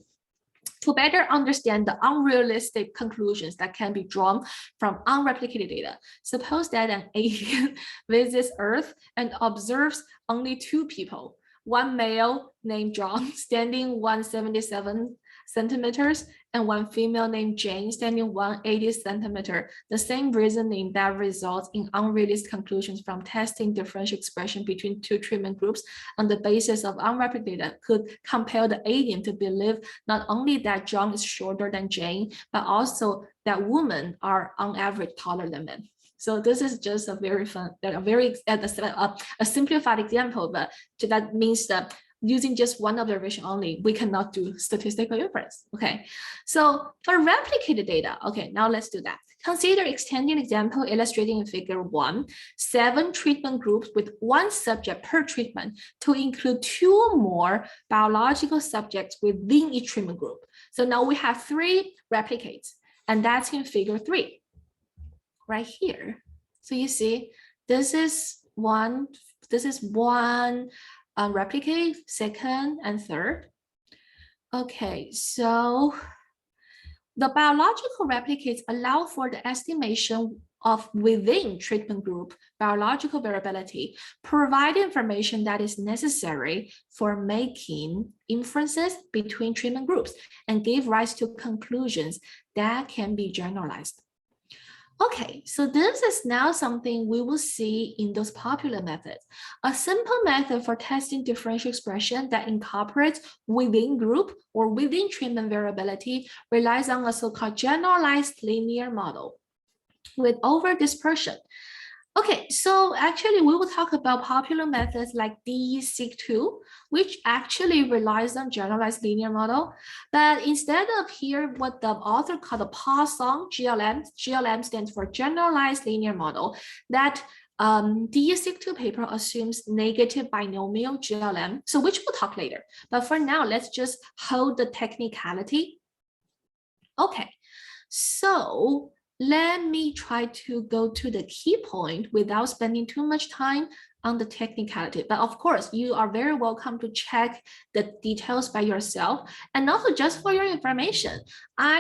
To better understand the unrealistic conclusions that can be drawn from unreplicated data, suppose that an alien visits Earth and observes only 2 people, one male named John standing 177 centimeters and one female named Jane standing 180 centimeter. The same reasoning that results in unrealistic conclusions from testing differential expression between 2 treatment groups on the basis of unreplicated data could compel the alien to believe not only that John is shorter than Jane, but also that women are on average taller than men. So this is just a very fun, a simplified example, but that means that using just one observation only, we cannot do statistical inference. Okay, so for replicated data, okay, now let's do that. Consider extending example illustrating in figure 1, 7 treatment groups with 1 subject per treatment to include 2 more biological subjects within each treatment group. So now we have 3 replicates, and that's in figure 3, right here. So you see, this is one replicate, second and third. Okay, so the biological replicates allow for the estimation of within treatment group biological variability, provide information that is necessary for making inferences between treatment groups and give rise to conclusions that can be generalized. Okay, so this is now something we will see in those popular methods. A simple method for testing differential expression that incorporates within group or within treatment variability relies on a so-called generalized linear model. with over dispersion. Okay, so actually we will talk about popular methods like DE-seq2, which actually relies on generalized linear model. But instead of here, what the author called the Poisson GLM stands for generalized linear model, that DE-seq2 paper assumes negative binomial GLM, so which we'll talk later. But for now, let's just hold the technicality. Okay, so let me try to go to the key point without spending too much time on the technicality. But of course, you are very welcome to check the details by yourself. And also just for your information,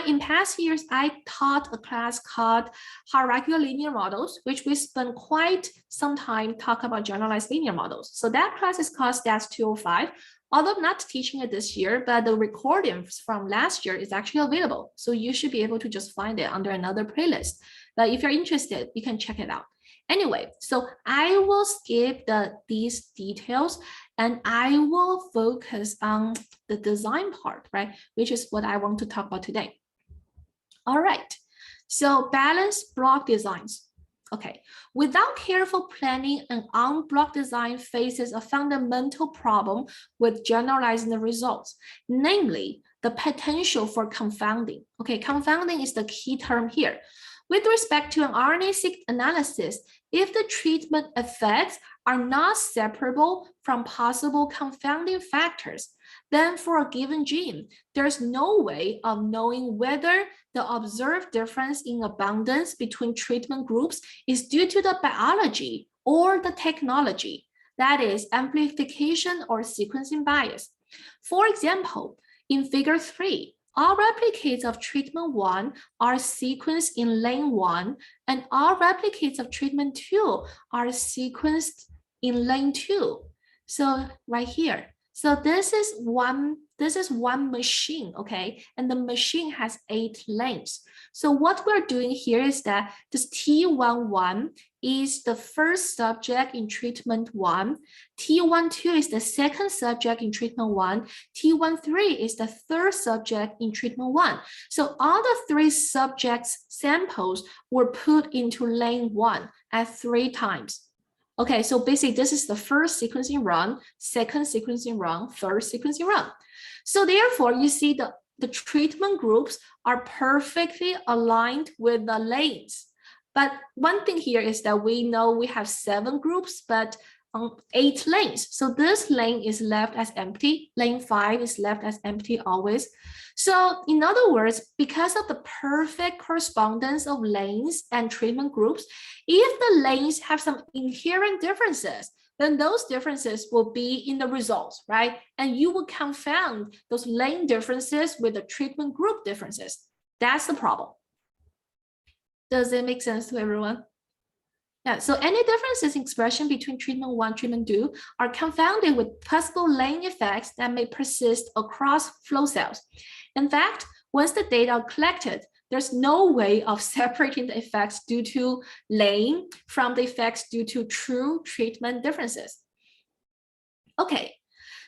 in past years, I taught a class called Hierarchical Linear Models, which we spent quite some time talking about generalized linear models. So that class is called Stats 205. Although I'm not teaching it this year, but the recordings from last year is actually available. So you should be able to just find it under another playlist. But if you're interested, you can check it out. Anyway, so I will skip these details and I will focus on the design part, right? Which is what I want to talk about today. All right, so balanced block designs. Okay, without careful planning, an en-bloc design faces a fundamental problem with generalizing the results, namely the potential for confounding. Okay, confounding is the key term here. With respect to an RNA-seq analysis, if the treatment effects are not separable from possible confounding factors, then for a given gene, there's no way of knowing whether the observed difference in abundance between treatment groups is due to the biology or the technology, that is, amplification or sequencing bias. For example, in figure 3, all replicates of treatment 1 are sequenced in lane 1, and all replicates of treatment 2 are sequenced in lane 2. So right here. So this is one machine, okay? And the machine has 8 lanes. So what we're doing here is that this T11 is the first subject in treatment 1. T12 is the second subject in treatment 1. T13 is the third subject in treatment 1. So all the 3 subjects samples were put into lane 1 at 3 times. Okay, so basically this is the first sequencing run, second sequencing run, third sequencing run. So therefore, you see the treatment groups are perfectly aligned with the lanes. But one thing here is that we know we have 7 groups, but 8 lanes. So this lane is left as empty. Lane 5 is left as empty always. So in other words, because of the perfect correspondence of lanes and treatment groups, if the lanes have some inherent differences, then those differences will be in the results, right? And you will confound those lane differences with the treatment group differences. That's the problem. Does it make sense to everyone? Yeah, so any differences in expression between treatment 1 and treatment 2 are confounded with possible lane effects that may persist across flow cells. In fact, once the data are collected, there's no way of separating the effects due to lane from the effects due to true treatment differences. Okay,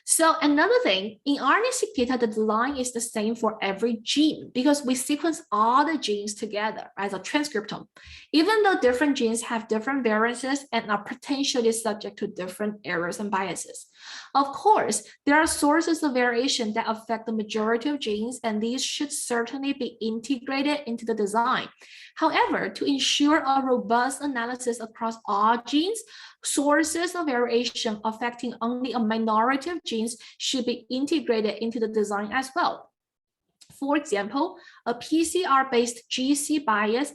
so another thing, in RNA-seq data, the design is the same for every gene because we sequence all the genes together as a transcriptome, even though different genes have different variances and are potentially subject to different errors and biases. Of course, there are sources of variation that affect the majority of genes, and these should certainly be integrated into the design. However, to ensure a robust analysis across all genes, sources of variation affecting only a minority of genes should be integrated into the design as well. For example, a PCR-based GC bias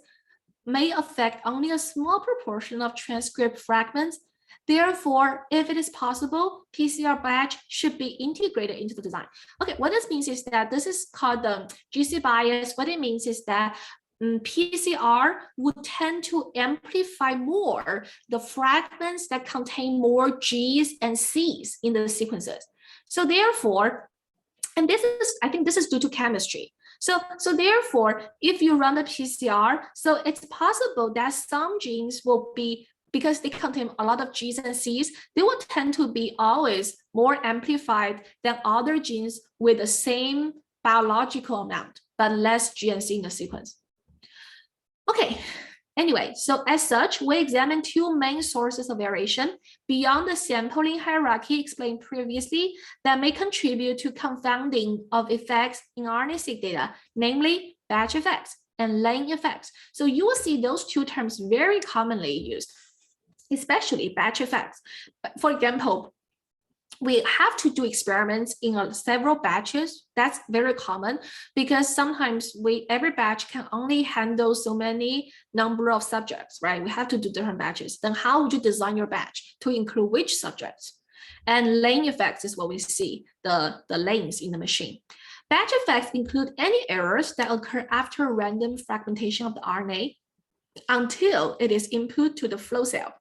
may affect only a small proportion of transcript fragments. Therefore, if it is possible, PCR batch should be integrated into the design. Okay, what this means is that this is called the GC bias. What it means is that PCR would tend to amplify more the fragments that contain more G's and C's in the sequences. So therefore, and this is, I think this is due to chemistry. So therefore, if you run the PCR, so it's possible that some genes will be, because they contain a lot of G's and C's, they will tend to be always more amplified than other genes with the same biological amount, but less G and C in the sequence. Okay, Anyway, so as such, we examine two main sources of variation beyond the sampling hierarchy explained previously that may contribute to confounding of effects in RNA-seq data, namely batch effects and lane effects. So you will see those two terms very commonly used, especially batch effects. For example, we have to do experiments in several batches. That's very common because sometimes every batch can only handle so many number of subjects, right? We have to do different batches. Then how would you design your batch to include which subjects? And lane effects is what we see, the lanes in the machine. Batch effects include any errors that occur after random fragmentation of the RNA until it is input to the flow cell.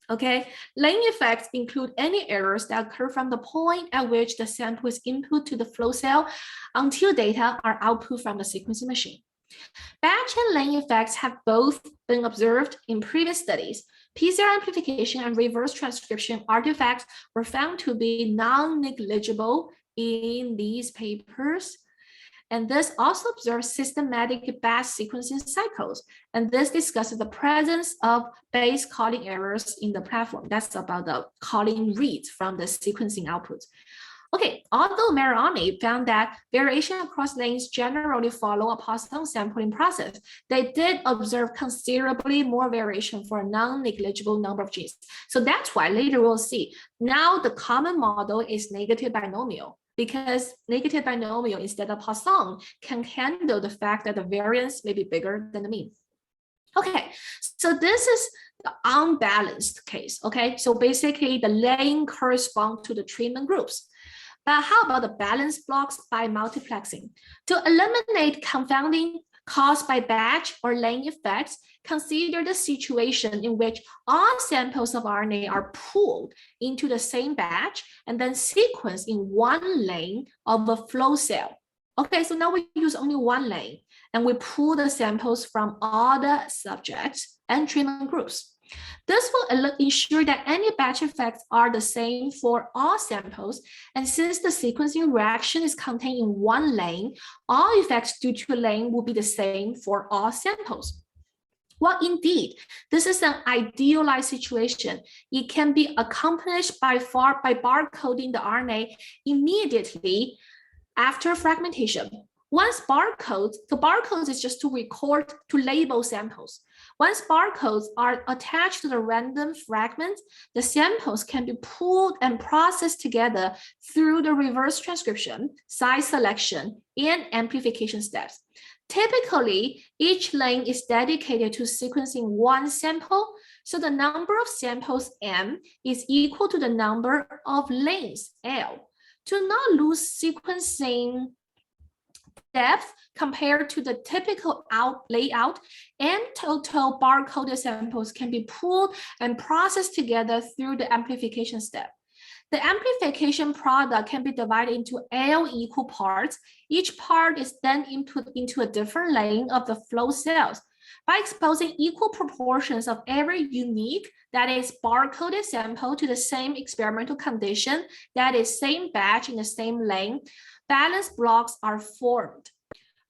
Okay, lane effects include any errors that occur from the point at which the sample is input to the flow cell until data are output from the sequencing machine. Batch and lane effects have both been observed in previous studies. PCR amplification and reverse transcription artifacts were found to be non-negligible in these papers. And this also observes systematic batch sequencing cycles. And this discusses the presence of base calling errors in the platform. That's about the calling reads from the sequencing outputs. Okay, although Mariani found that variation across lanes generally follow a Poisson sampling process, they did observe considerably more variation for a non-negligible number of genes. So that's why later we'll see, now the common model is negative binomial, because negative binomial instead of Poisson can handle the fact that the variance may be bigger than the mean. Okay, so this is the unbalanced case, okay? So basically the lane correspond to the treatment groups. But how about the balanced blocks by multiplexing? To eliminate confounding caused by batch or lane effects, consider the situation in which all samples of RNA are pooled into the same batch and then sequenced in one lane of a flow cell. Okay, so now we use only one lane and we pool the samples from all the subjects and treatment groups. This will ensure that any batch effects are the same for all samples. And since the sequencing reaction is contained in one lane, all effects due to a lane will be the same for all samples. Well, indeed, this is an idealized situation. It can be accomplished by barcoding the RNA immediately after fragmentation. Once the barcodes is just to label samples. Once barcodes are attached to the random fragments, the samples can be pooled and processed together through the reverse transcription, size selection, and amplification steps. Typically, each lane is dedicated to sequencing one sample, so the number of samples M is equal to the number of lanes L. To not lose sequencing depth compared to the typical layout, and total barcoded samples can be pooled and processed together through the amplification step. The amplification product can be divided into L equal parts. Each part is then input into a different lane of the flow cells. By exposing equal proportions of every unique, that is barcoded sample to the same experimental condition, that is same batch in the same lane, balanced blocks are formed.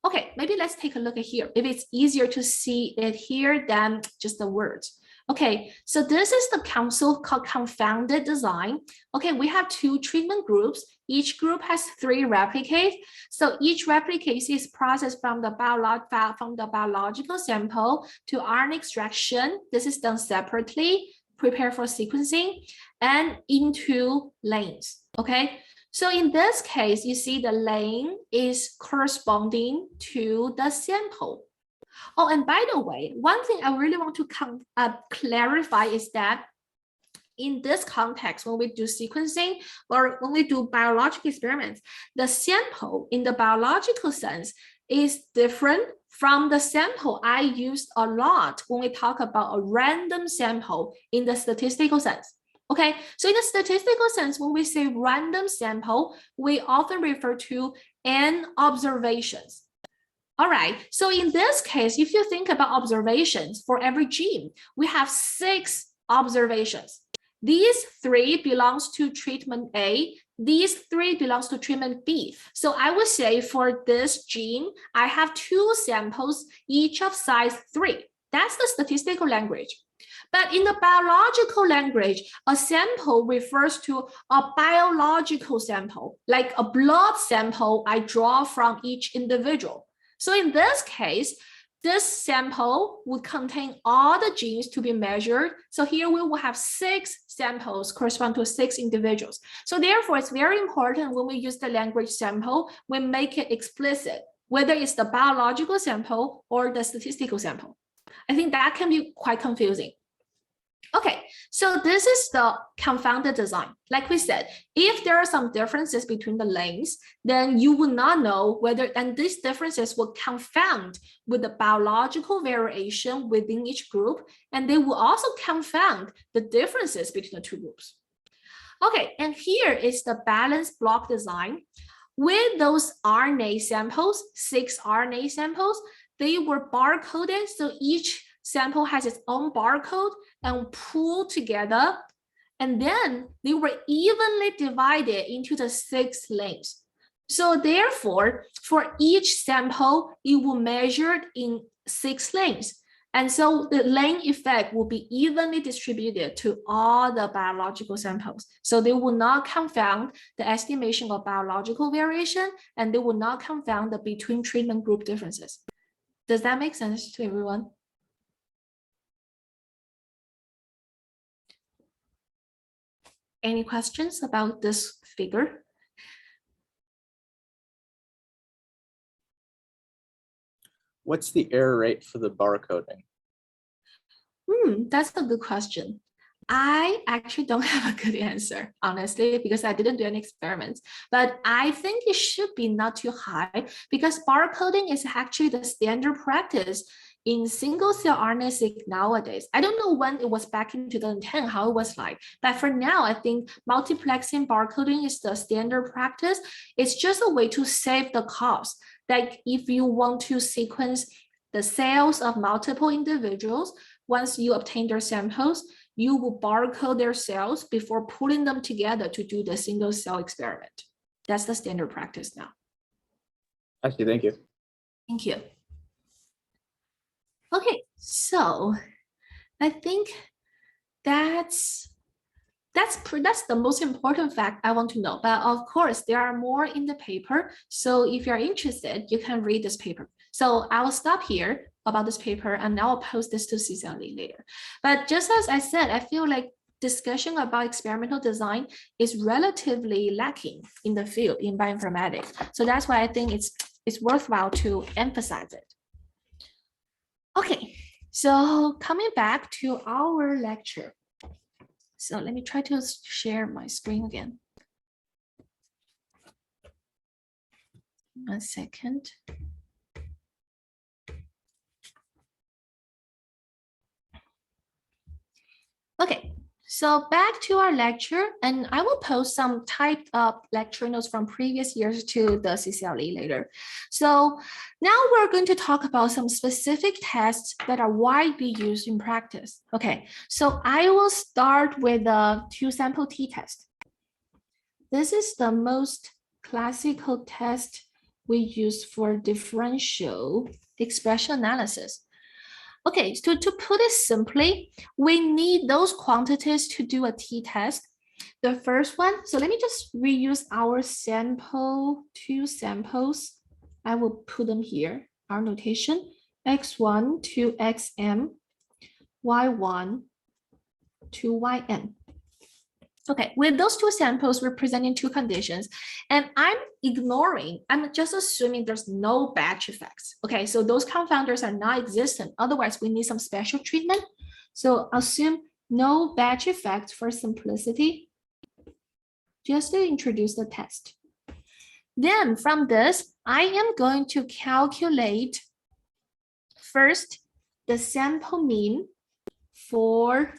Okay, maybe let's take a look at here. If it's easier to see it here than just the words. Okay, so this is the council called confounded design. Okay, we have two treatment groups. Each group has 3 replicates. So each replicase is processed from the biological sample to RNA extraction. This is done separately, prepare for sequencing, and into lanes. Okay, so in this case, you see the lane is corresponding to the sample. Oh, and by the way, one thing I really want to clarify is that in this context, when we do sequencing or when we do biological experiments, the sample in the biological sense is different from the sample I used a lot when we talk about a random sample in the statistical sense. Okay, so in the statistical sense, when we say random sample, we often refer to N observations. All right, so in this case, if you think about observations for every gene, we have 6 observations. These 3 belongs to treatment A, these 3 belongs to treatment B. So I would say for this gene, I have 2 samples, each of size 3. That's the statistical language. But in the biological language, a sample refers to a biological sample, like a blood sample I draw from each individual. So in this case, this sample would contain all the genes to be measured. So here we will have 6 samples correspond to 6 individuals. So therefore, it's very important when we use the language sample, we make it explicit, whether it's the biological sample or the statistical sample. I think that can be quite confusing. Okay, so this is the confounded design. Like we said, if there are some differences between the lengths, then you will not know whether, and these differences will confound with the biological variation within each group, and they will also confound the differences between the two groups. Okay, and here is the balanced block design. With those RNA samples, 6 RNA samples, they were barcoded, so each sample has its own barcode and pooled together, and then they were evenly divided into the 6 lengths. So therefore, for each sample, it will measured in 6 lengths. And so the length effect will be evenly distributed to all the biological samples. So they will not confound the estimation of biological variation, and they will not confound the between treatment group differences. Does that make sense to everyone? Any questions about this figure? What's the error rate for the barcoding? That's a good question. I actually don't have a good answer, honestly, because I didn't do any experiments, but I think it should be not too high because barcoding is actually the standard practice in single cell RNA-seq nowadays. I don't know when it was back in 2010, how it was like, but for now, I think multiplexing barcoding is the standard practice. It's just a way to save the cost. Like if you want to sequence the cells of multiple individuals, once you obtain their samples, you will barcode their cells before putting them together to do the single cell experiment. That's the standard practice now. I see, thank you. Thank you. Okay, so I think that's the most important fact I want to know. But of course, there are more in the paper. So if you're interested, you can read this paper. So I will stop here about this paper and I'll post this to CCLE later. But just as I said, I feel like discussion about experimental design is relatively lacking in the field in bioinformatics. So that's why I think it's worthwhile to emphasize it. Okay, so coming back to our lecture. So let me try to share my screen again. 1 second. Okay, so back to our lecture, and I will post some typed up lecture notes from previous years to the CCLE later. So now we're going to talk about some specific tests that are widely used in practice. Okay, so I will start with the 2-sample t-test. This is the most classical test we use for differential expression analysis. Okay, so to put it simply, we need those quantities to do a t-test. The first one, so let me just reuse our sample, 2 samples. I will put them here, our notation, x1 to xm, y1 to yn. Okay, with those 2 samples representing 2 conditions, and I'm just assuming there's no batch effects. Okay, so those confounders are not existent. Otherwise, we need some special treatment. So assume no batch effects for simplicity, just to introduce the test. Then from this, I am going to calculate first the sample mean for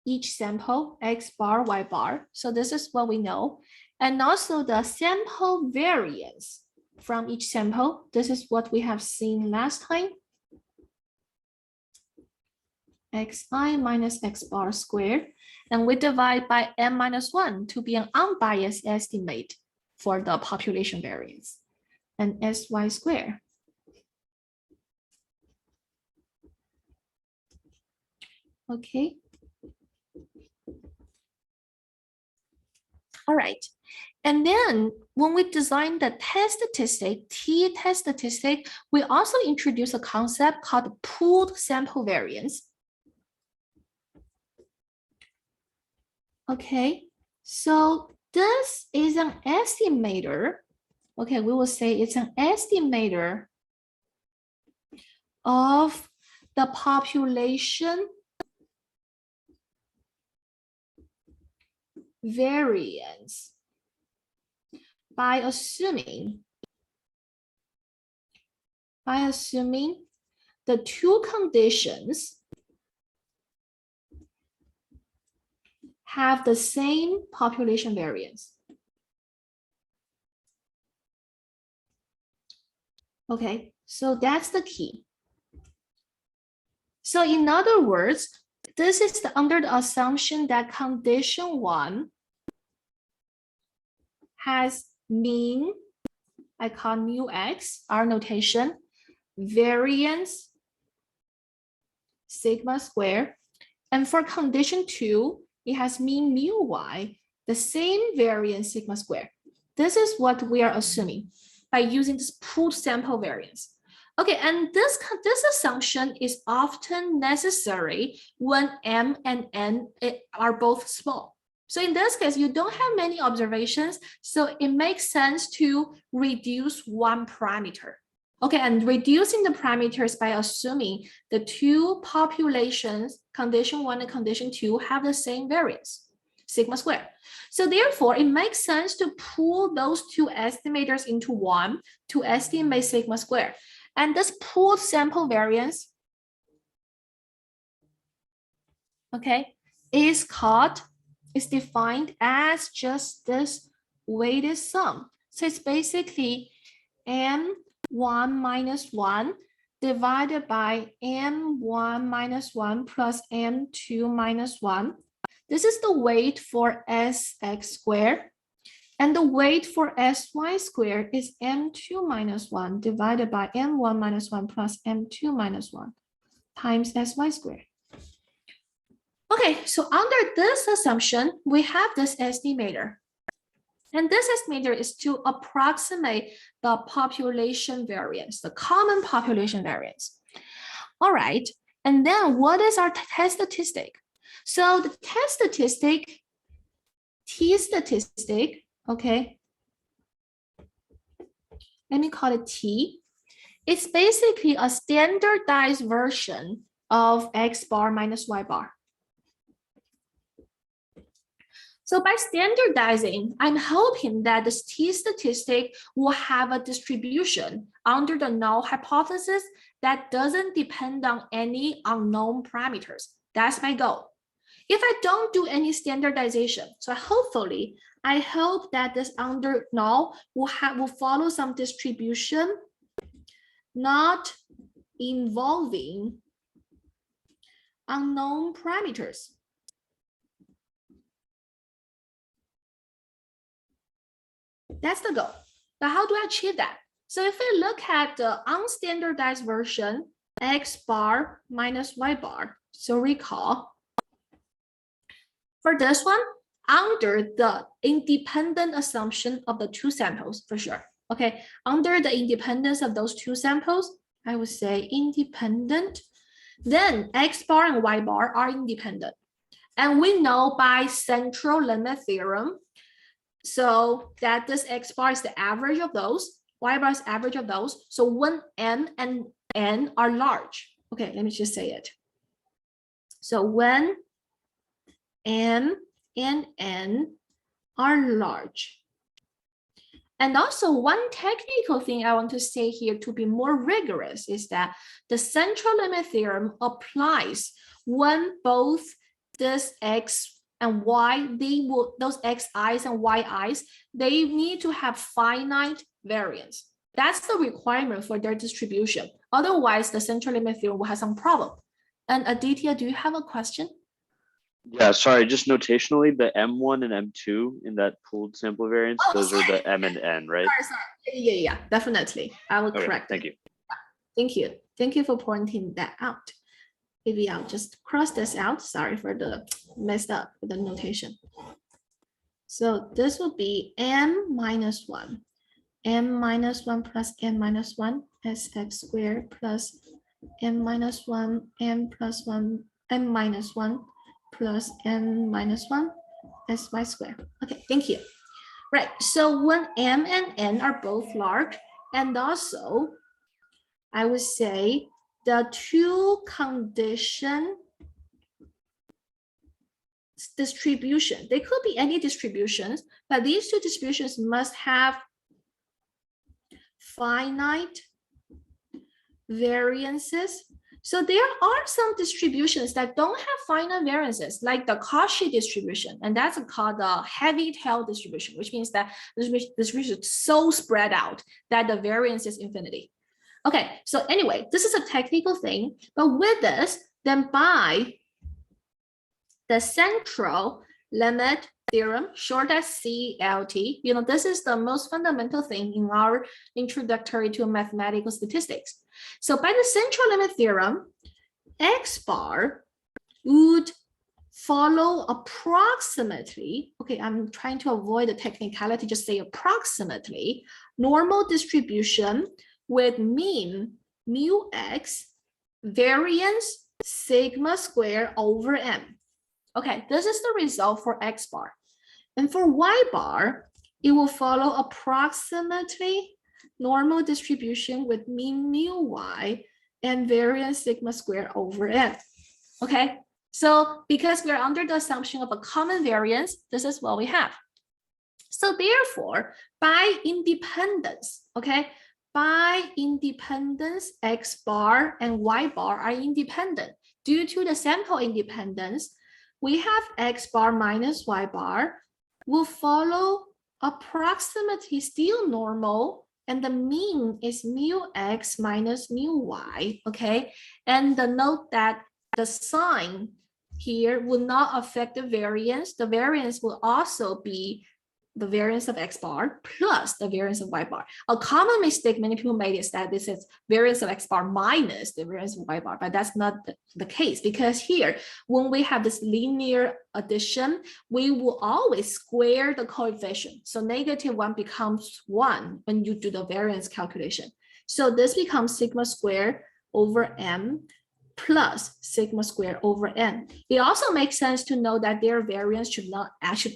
each sample, x bar, y bar. So this is what we know. And also the sample variance from each sample. This is what we have seen last time. Xi minus x bar squared. And we divide by n minus 1 to be an unbiased estimate for the population variance. And sy squared. Okay. All right. And then when we design the test statistic, t-test statistic, we also introduce a concept called pooled sample variance. Okay, so this is an estimator. Okay, we will say it's an estimator of the population variance by assuming the two conditions have the same population variance. Okay, so that's the key. So in other words, this is under the assumption that condition 1 has mean, I call mu x, our notation, variance sigma square. And for condition 2, it has mean mu y, the same variance sigma square. This is what we are assuming by using this pooled sample variance. Okay, and this assumption is often necessary when m and n are both small. So in this case, you don't have many observations, so it makes sense to reduce one parameter. Okay, and reducing the parameters by assuming the two populations, condition 1 and condition 2, have the same variance, sigma square. So therefore, it makes sense to pool those two estimators into one to estimate sigma square. And this pooled sample variance, okay, is defined as just this weighted sum. So it's basically M1 minus 1 divided by M1 minus 1 plus M2 minus 1. This is the weight for Sx squared. And the weight for Sy squared is M2 minus 1 divided by M1 minus 1 plus M2 minus 1 times Sy squared. Okay, so under this assumption, we have this estimator. And this estimator is to approximate the population variance, the common population variance. All right, and then what is our test statistic? So the test statistic, t-statistic, okay, let me call it T. It's basically a standardized version of X bar minus Y bar. So by standardizing, I'm hoping that this t-statistic will have a distribution under the null hypothesis that doesn't depend on any unknown parameters. That's my goal. If I don't do any standardization, so hopefully, I hope that this under null will follow some distribution not involving unknown parameters. That's the goal. But how do I achieve that? So if we look at the unstandardized version, X bar minus Y bar, so recall, for this one, under the independent assumption of the two samples, for sure. Okay, under the independence of those two samples, I would say independent. Then X bar and Y bar are independent. And we know by central limit theorem, so that this X bar is the average of those, Y bar is average of those. So when M and N are large, okay, let me just say it. So when M and N are large. And also one technical thing I want to say here to be more rigorous is that the central limit theorem applies when both this X and Y, those Xi's and Yi's, they need to have finite variance. That's the requirement for their distribution. Otherwise, the central limit theorem will have some problem. And Aditya, do you have a question? Yeah, sorry, just notationally, the M1 and M2 in that pooled sample variance, those are the M and N, right? Sorry. Yeah, definitely. I will correct. Thank you. Thank you. Thank you for pointing that out. maybe I'll just cross this out. Sorry for the messed up with the notation. So this will be m minus 1. M minus 1 plus n minus 1 as x squared plus m minus 1, m plus 1, m minus 1 plus n minus 1 as y squared. Okay, thank you. Right, so when m and n are both large, and also I would say the two condition distribution, they could be any distributions, but these two distributions must have finite variances. So there are some distributions that don't have finite variances, like the Cauchy distribution, and that's called the heavy tail distribution, which means that the distribution is so spread out that the variance is infinity. Okay, so anyway, this is a technical thing, but with this, then by the central limit theorem, short as CLT, you know, this is the most fundamental thing in our introductory to mathematical statistics. So by the central limit theorem, X bar would follow approximately, okay, I'm trying to avoid the technicality, just say approximately, normal distribution with mean mu x, variance sigma square over m. Okay, this is the result for X bar. And for Y bar, it will follow approximately normal distribution with mean mu y and variance sigma square over n. Okay, so because we're under the assumption of a common variance, this is what we have. So therefore, by independence, okay, by independence, X bar and Y bar are independent. Due to the sample independence, we have X bar minus Y bar will follow approximately still normal, and the mean is mu x minus mu y, okay? And the note that the sign here will not affect the variance. The variance will also be the variance of X bar plus the variance of Y bar. A common mistake many people made is that this is variance of X bar minus the variance of Y bar, but that's not the case, because here, when we have this linear addition, we will always square the coefficient. So -1 becomes 1 when you do the variance calculation. So this becomes sigma square over m plus sigma square over n. It also makes sense to know that their variance should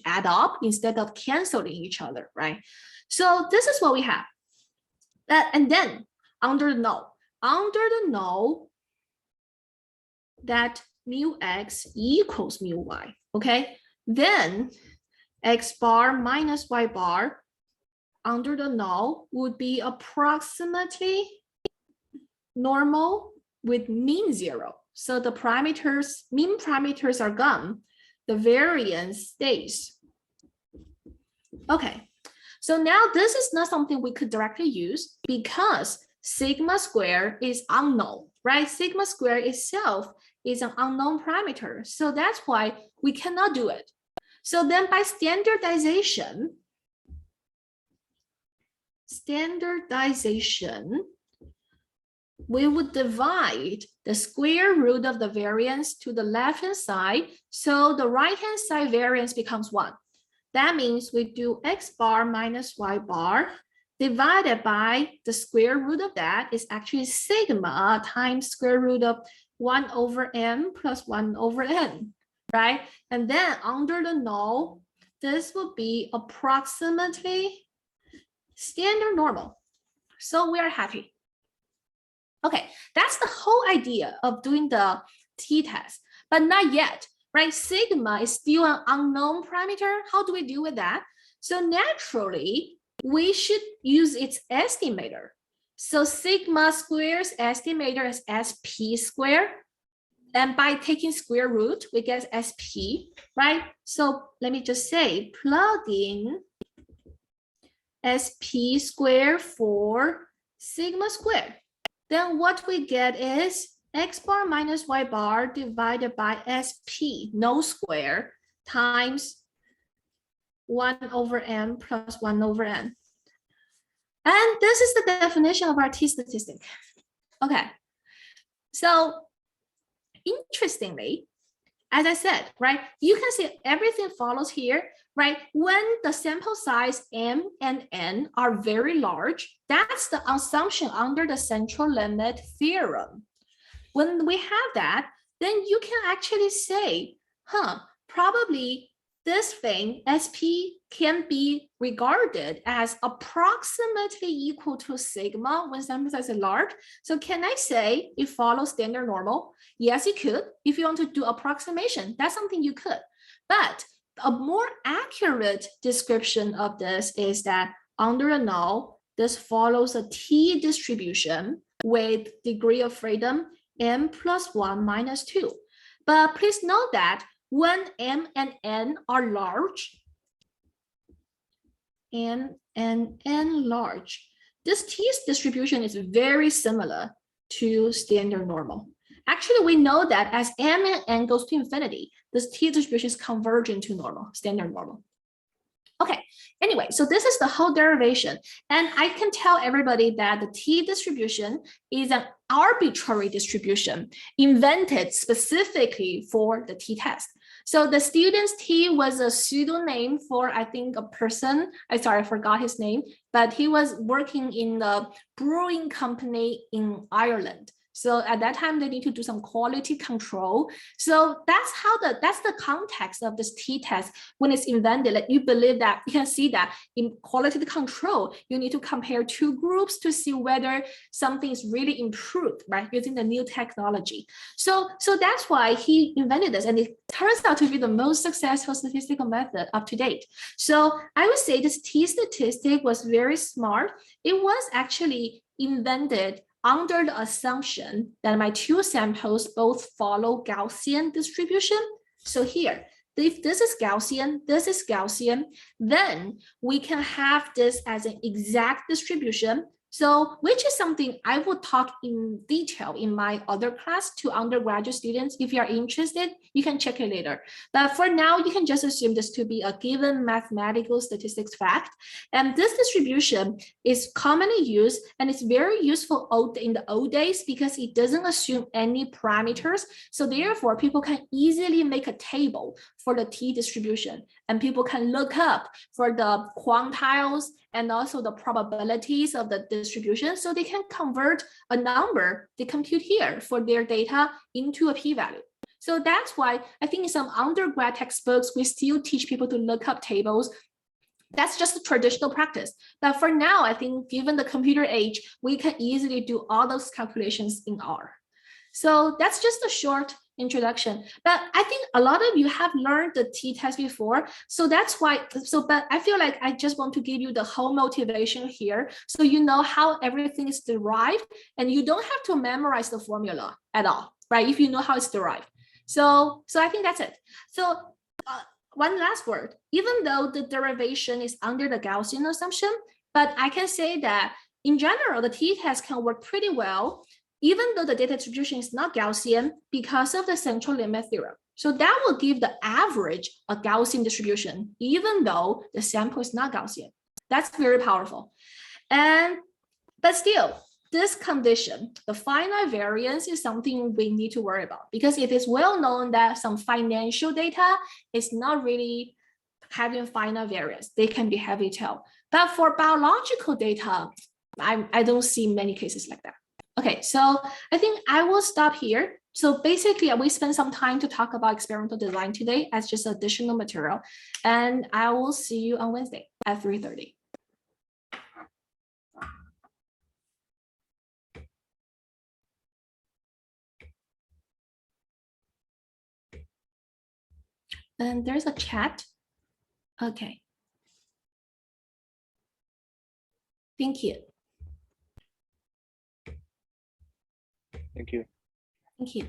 add up instead of canceling each other, right? So this is what we have. And then under the null that mu x equals mu y, okay? Then X bar minus Y bar under the null would be approximately normal with mean 0. So the parameters, mean parameters are gone, the variance stays. Okay, so now this is not something we could directly use because sigma square is unknown, right? Sigma square itself is an unknown parameter. So that's why we cannot do it. So then by standardization, we would divide the square root of the variance to the left-hand side. So the right-hand side variance becomes 1. That means we do X bar minus Y bar divided by the square root of that is actually sigma times square root of 1 over m plus 1 over n, right? And then under the null, this will be approximately standard normal. So we are happy. Okay, that's the whole idea of doing the t-test, but not yet, right? Sigma is still an unknown parameter. How do we deal with that? So naturally, we should use its estimator. So sigma square's estimator is SP squared. And by taking square root, we get SP, right? So let me just say, plug in SP squared for sigma squared. Then what we get is X bar minus Y bar divided by SP, no square, times 1 over m plus 1 over n. And this is the definition of our t-statistic. Okay, so interestingly, as I said, right, you can see everything follows here, right? When the sample size M and N are very large, that's the assumption under the central limit theorem. When we have that, then you can actually say, probably this thing, SP, can be regarded as approximately equal to sigma when sample size is large. So can I say it follows standard normal? Yes, you could. If you want to do approximation, that's something you could. But a more accurate description of this is that under a null, this follows a T distribution with degree of freedom m plus 1 minus 2. But please note that when m and n are large, m and n large, this T distribution is very similar to standard normal. Actually, we know that as m and n goes to infinity, this T distribution is converging to normal, standard normal. Okay, anyway, so this is the whole derivation. And I can tell everybody that the T distribution is an arbitrary distribution invented specifically for the t-test. So the student's T was a pseudonym for, I think, a person. I forgot his name, but he was working in a brewing company in Ireland. So at that time, they need to do some quality control. So that's the context of this t-test when it's invented. Like you believe that you can see that in quality control, you need to compare two groups to see whether something is really improved, right? Using the new technology. So that's why he invented this, and it turns out to be the most successful statistical method up to date. So I would say this T statistic was very smart. It was actually invented under the assumption that my two samples both follow Gaussian distribution. So here, if this is Gaussian, then we can have this as an exact distribution. So, which is something I will talk in detail in my other class to undergraduate students. If you are interested, you can check it later. But for now, you can just assume this to be a given mathematical statistics fact. And this distribution is commonly used, and it's very useful in the old days because it doesn't assume any parameters. So therefore, people can easily make a table for the T distribution, and people can look up for the quantiles and also the probabilities of the distribution, so they can convert a number they compute here for their data into a p-value. So that's why I think in some undergrad textbooks, we still teach people to look up tables. That's just a traditional practice. But for now, I think given the computer age, we can easily do all those calculations in R. So that's just a short introduction. But I think a lot of you have learned the t-test before. So that's why, but I feel like I just want to give you the whole motivation here. So you know how everything is derived, and you don't have to memorize the formula at all, right? If you know how it's derived. So I think that's it. So one last word, even though the derivation is under the Gaussian assumption, but I can say that in general, the t-test can work pretty well, even though the data distribution is not Gaussian because of the central limit theorem. So that will give the average a Gaussian distribution, even though the sample is not Gaussian. That's very powerful. But still, this condition, the finite variance, is something we need to worry about because it is well known that some financial data is not really having finite variance. They can be heavy tail. But for biological data, I don't see many cases like that. Okay, so I think I will stop here. So basically, we spent some time to talk about experimental design today as just additional material. And I will see you on Wednesday at 3:30. And there's a chat. Okay. Thank you. Thank you. Thank you.